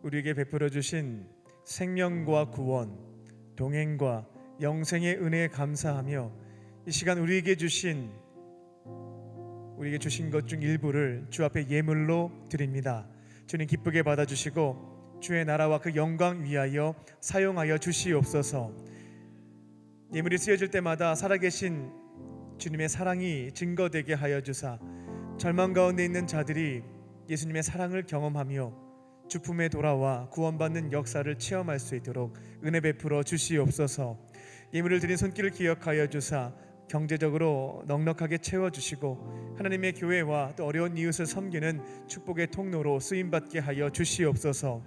S1: 우리에게 베풀어 주신 생명과 구원, 동행과 영생의 은혜에 감사하며 이 시간 우리에게 주신 것 중 일부를 주 앞에 예물로 드립니다. 주님 기쁘게 받아주시고 주의 나라와 그 영광 위하여 사용하여 주시옵소서. 예물이 쓰여질 때마다 살아계신 주님의 사랑이 증거되게 하여 주사 절망 가운데 있는 자들이 예수님의 사랑을 경험하며 주품에 돌아와 구원받는 역사를 체험할 수 있도록 은혜 베풀어 주시옵소서. 예물을 드린 손길을 기억하여 주사 경제적으로 넉넉하게 채워주시고 하나님의 교회와 또 어려운 이웃을 섬기는 축복의 통로로 쓰임받게 하여 주시옵소서.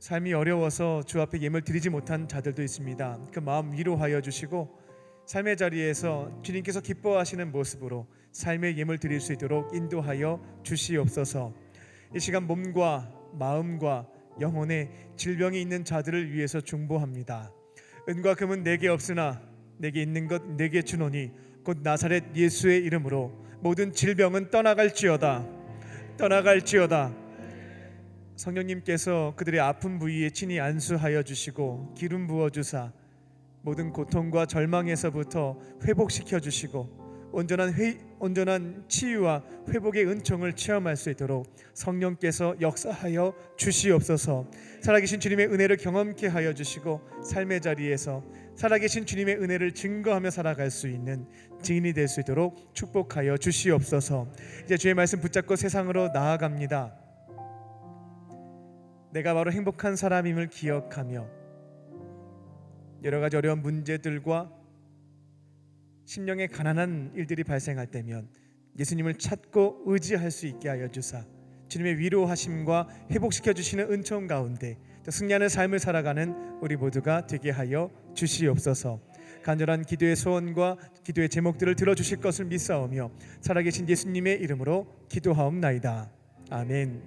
S1: 삶이 어려워서 주 앞에 예물 드리지 못한 자들도 있습니다. 그 마음 위로하여 주시고 삶의 자리에서 주님께서 기뻐하시는 모습으로 삶의 예물 드릴 수 있도록 인도하여 주시옵소서. 이 시간 몸과 마음과 영혼에 질병이 있는 자들을 위해서 중보합니다. 은과 금은 내게 없으나 내게 있는 것 내게 주노니 곧 나사렛 예수의 이름으로 모든 질병은 떠나갈지어다. 성령님께서 그들의 아픈 부위에 친히 안수하여 주시고 기름 부어 주사 모든 고통과 절망에서부터 회복시켜 주시고 온전한 치유와 회복의 은총을 체험할 수 있도록 성령께서 역사하여 주시옵소서. 살아계신 주님의 은혜를 경험케 하여 주시고 삶의 자리에서 살아계신 주님의 은혜를 증거하며 살아갈 수 있는 증인이 될 수 있도록 축복하여 주시옵소서. 이제 주의 말씀 붙잡고 세상으로 나아갑니다. 내가 바로 행복한 사람임을 기억하며 여러 가지 어려운 문제들과 심령에 가난한 일들이 발생할 때면 예수님을 찾고 의지할 수 있게 하여 주사 주님의 위로하심과 회복시켜 주시는 은총 가운데 또 승리하는 삶을 살아가는 우리 모두가 되게 하여 주시옵소서. 간절한 기도의 소원과 기도의 제목들을 들어주실 것을 믿사오며 살아계신 예수님의 이름으로 기도하옵나이다. 아멘.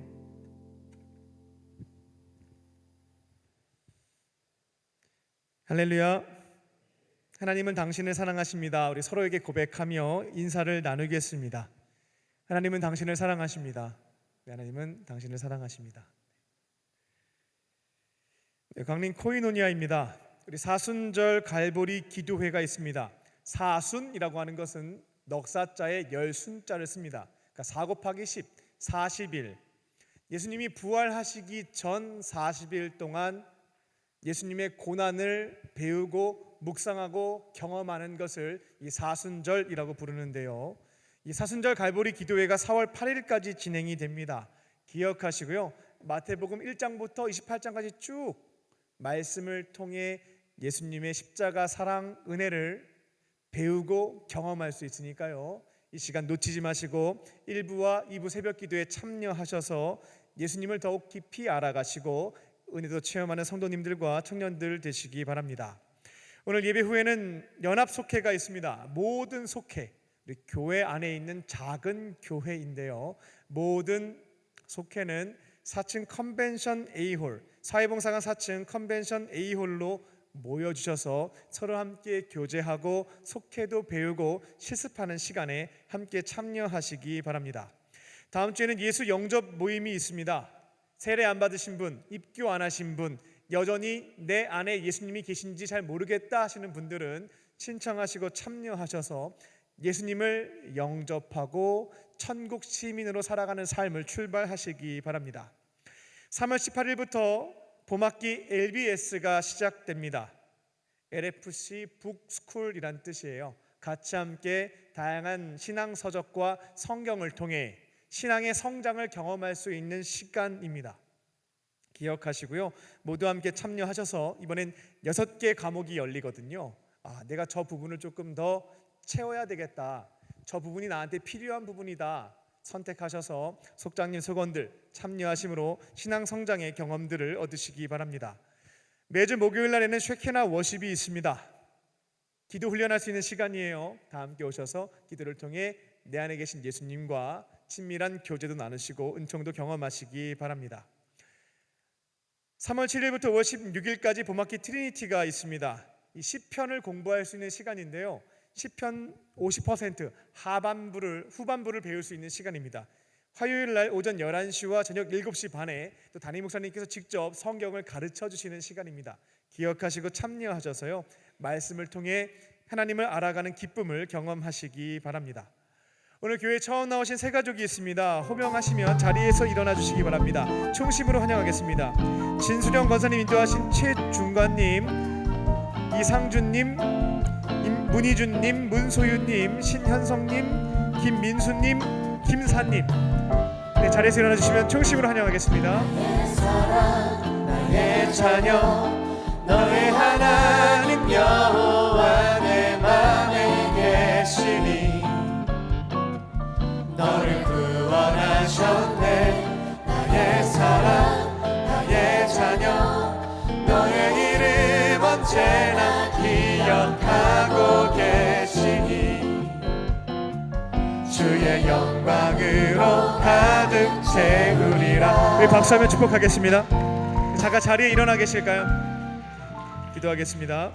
S1: 할렐루야. 하나님은 당신을 사랑하십니다. 우리 서로에게 고백하며 인사를 나누겠습니다. 하나님은 당신을 사랑하십니다. 하나님은 당신을 사랑하십니다. 강릉 코이노니아입니다. 우리 사순절 갈보리 기도회가 있습니다. 사순이라고 하는 것은 넉사자에 열순자를 씁니다. 그러니까 4 곱하기 10, 40일. 예수님이 부활하시기 전 40일 동안 예수님의 고난을 배우고 묵상하고 경험하는 것을 이 사순절이라고 부르는데요. 이 사순절 갈보리 기도회가 4월 8일까지 진행이 됩니다. 기억하시고요. 마태복음 1장부터 28장까지 쭉 말씀을 통해 예수님의 십자가 사랑 은혜를 배우고 경험할 수 있으니까요. 이 시간 놓치지 마시고 1부와 2부 새벽 기도에 참여하셔서 예수님을 더욱 깊이 알아가시고 은혜도 체험하는 성도님들과 청년들 되시기 바랍니다. 오늘 예배 후에는 연합 속회가 있습니다. 모든 속회, 우리 교회 안에 있는 작은 교회인데요. 모든 속회는 4층 컨벤션 A홀, 사회봉사관 4층 컨벤션 A홀로 모여주셔서 서로 함께 교제하고 속회도 배우고 실습하는 시간에 함께 참여하시기 바랍니다. 다음 주에는 예수 영접 모임이 있습니다. 세례 안 받으신 분, 입교 안 하신 분, 여전히 내 안에 예수님이 계신지 잘 모르겠다 하시는 분들은 신청하시고 참여하셔서 예수님을 영접하고 천국 시민으로 살아가는 삶을 출발하시기 바랍니다. 3월 18일부터 봄학기 LBS가 시작됩니다. LFC 북스쿨이란 뜻이에요. 같이 함께 다양한 신앙 서적과 성경을 통해 신앙의 성장을 경험할 수 있는 시간입니다. 기억하시고요. 모두 함께 참여하셔서 이번엔 6개 과목이 열리거든요. 내가 저 부분을 조금 더 채워야 되겠다. 저 부분이 나한테 필요한 부분이다. 선택하셔서 속장님 속원들 참여하심으로 신앙 성장의 경험들을 얻으시기 바랍니다. 매주 목요일 날에는 쉐케나 워십이 있습니다. 기도 훈련할 수 있는 시간이에요. 다 함께 오셔서 기도를 통해 내 안에 계신 예수님과 친밀한 교제도 나누시고 은총도 경험하시기 바랍니다. 3월 7일부터 5월 16일까지 봄학기 트리니티가 있습니다. 이 시편을 공부할 수 있는 시간인데요. 시편 50% 후반부를 배울 수 있는 시간입니다. 화요일 날 오전 11시와 저녁 7시 반에 또 담임 목사님께서 직접 성경을 가르쳐 주시는 시간입니다. 기억하시고 참여하셔서요, 말씀을 통해 하나님을 알아가는 기쁨을 경험하시기 바랍니다. 오늘 교회에 처음 나오신 새 가족이 있습니다. 호명하시면 자리에서 일어나 주시기 바랍니다. 충심으로 환영하겠습니다. 진수령 권사님 인도하신 최중관님, 이상준님, 문희준님, 문소윤님, 신현성님, 김민수님, 김사님, 네, 자리에서 일어나 주시면 충심으로 환영하겠습니다.
S2: 나의 자녀 너의 하나님 여호와 내 맘에 계시니 너를 구원하셨네. 나의 사랑 나의 자녀 너의 이름 언제나 기억하고 계시니 주의 영광으로 가득 채우리라.
S1: 우리 박수하며 축복하겠습니다. 잠깐 자리에 일어나 계실까요? 기도하겠습니다.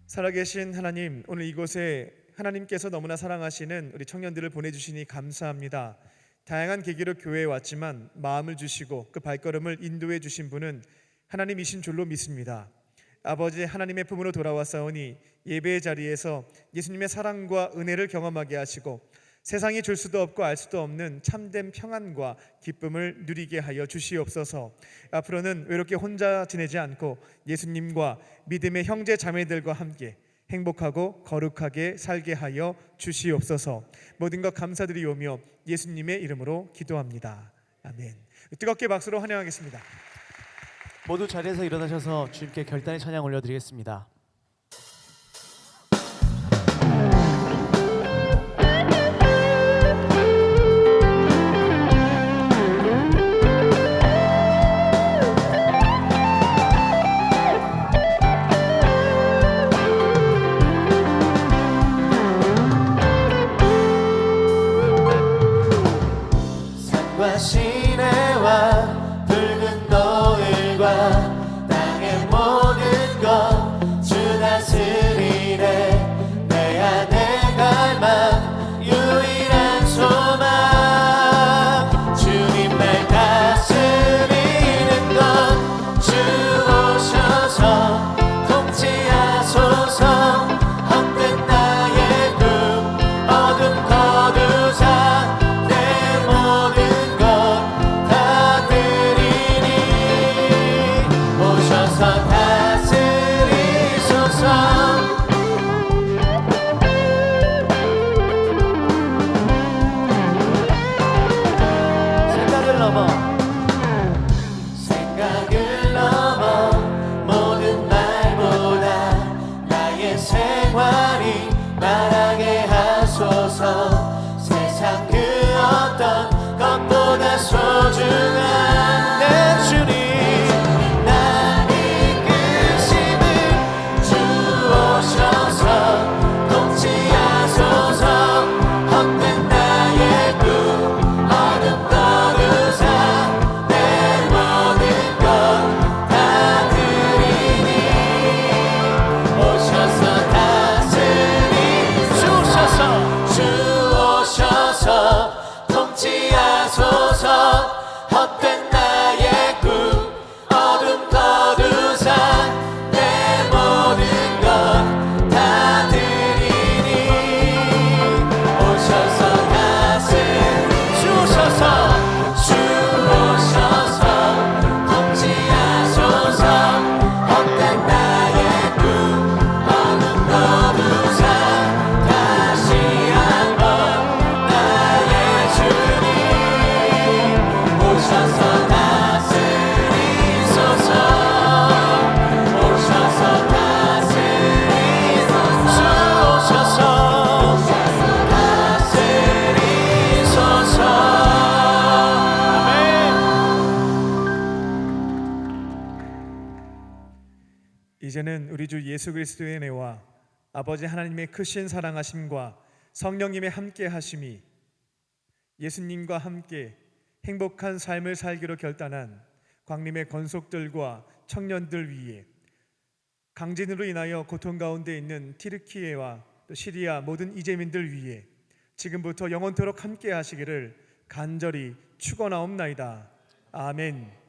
S1: 살아계신 하나님, 오늘 이곳에 하나님께서 너무나 사랑하시는 우리 청년들을 보내주시니 감사합니다. 다양한 계기로 교회에 왔지만 마음을 주시고 그 발걸음을 인도해 주신 분은 하나님이신 줄로 믿습니다. 아버지 하나님의 품으로 돌아왔사오니 예배의 자리에서 예수님의 사랑과 은혜를 경험하게 하시고 세상이 줄 수도 없고 알 수도 없는 참된 평안과 기쁨을 누리게 하여 주시옵소서. 앞으로는 외롭게 혼자 지내지 않고 예수님과 믿음의 형제 자매들과 함께 행복하고 거룩하게 살게 하여 주시옵소서. 모든 것 감사드리오며 예수님의 이름으로 기도합니다. 아멘. 뜨겁게 박수로 환영하겠습니다.
S2: 모두 자리에서 일어나셔서 주님께 결단의 찬양 올려드리겠습니다. 산과 시내와 붉은 노을과 땅의 모든 것 주 다스리네. 내 안에 갈망 유일한 소망 주님 날 다스리는 것 주 오셔서 통치하소서. 헛된 나의 꿈 어둠 거두자. 내 모든 것 다 드리니 오셔서 다스리소서. 생각을 넘어 모든 말보다 나의 생활이 말하게 하소서. 세상 그 어떤 것보다 소중한 내 주님 날 이끄심을 주 오셔서 통치하소서. 헛된 나의 꿈 어둠 거두사. 내 모든 것 다 드리니 오셔서 다스리소서. 주 오셔서 통치하소서. 헛된 나의 꿈 어둠 거두사. 내 모든 것 다 드리니 오셔서 다스리소서. 주 오셔서 통치하소서. 헛된 나의 꿈 어둠 거두사. 다시 한번 나의 주님 오셔서 다스리소서. 오셔서 다스리소서. 주 오셔서 다스리소서. 아멘.
S1: 이제는 우리 주 예수 그리스도의 은혜와 아버지 하나님의 크신 사랑하심과 성령님의 함께 하심이 예수님과 함께 행복한 삶을 살기로 결단한 광림의 권속들과 청년들 위에 강진으로 인하여 고통 가운데 있는 튀르키예와 또 시리아 모든 이재민들 위해 지금부터 영원토록 함께 하시기를 간절히 축원하옵나이다. 아멘.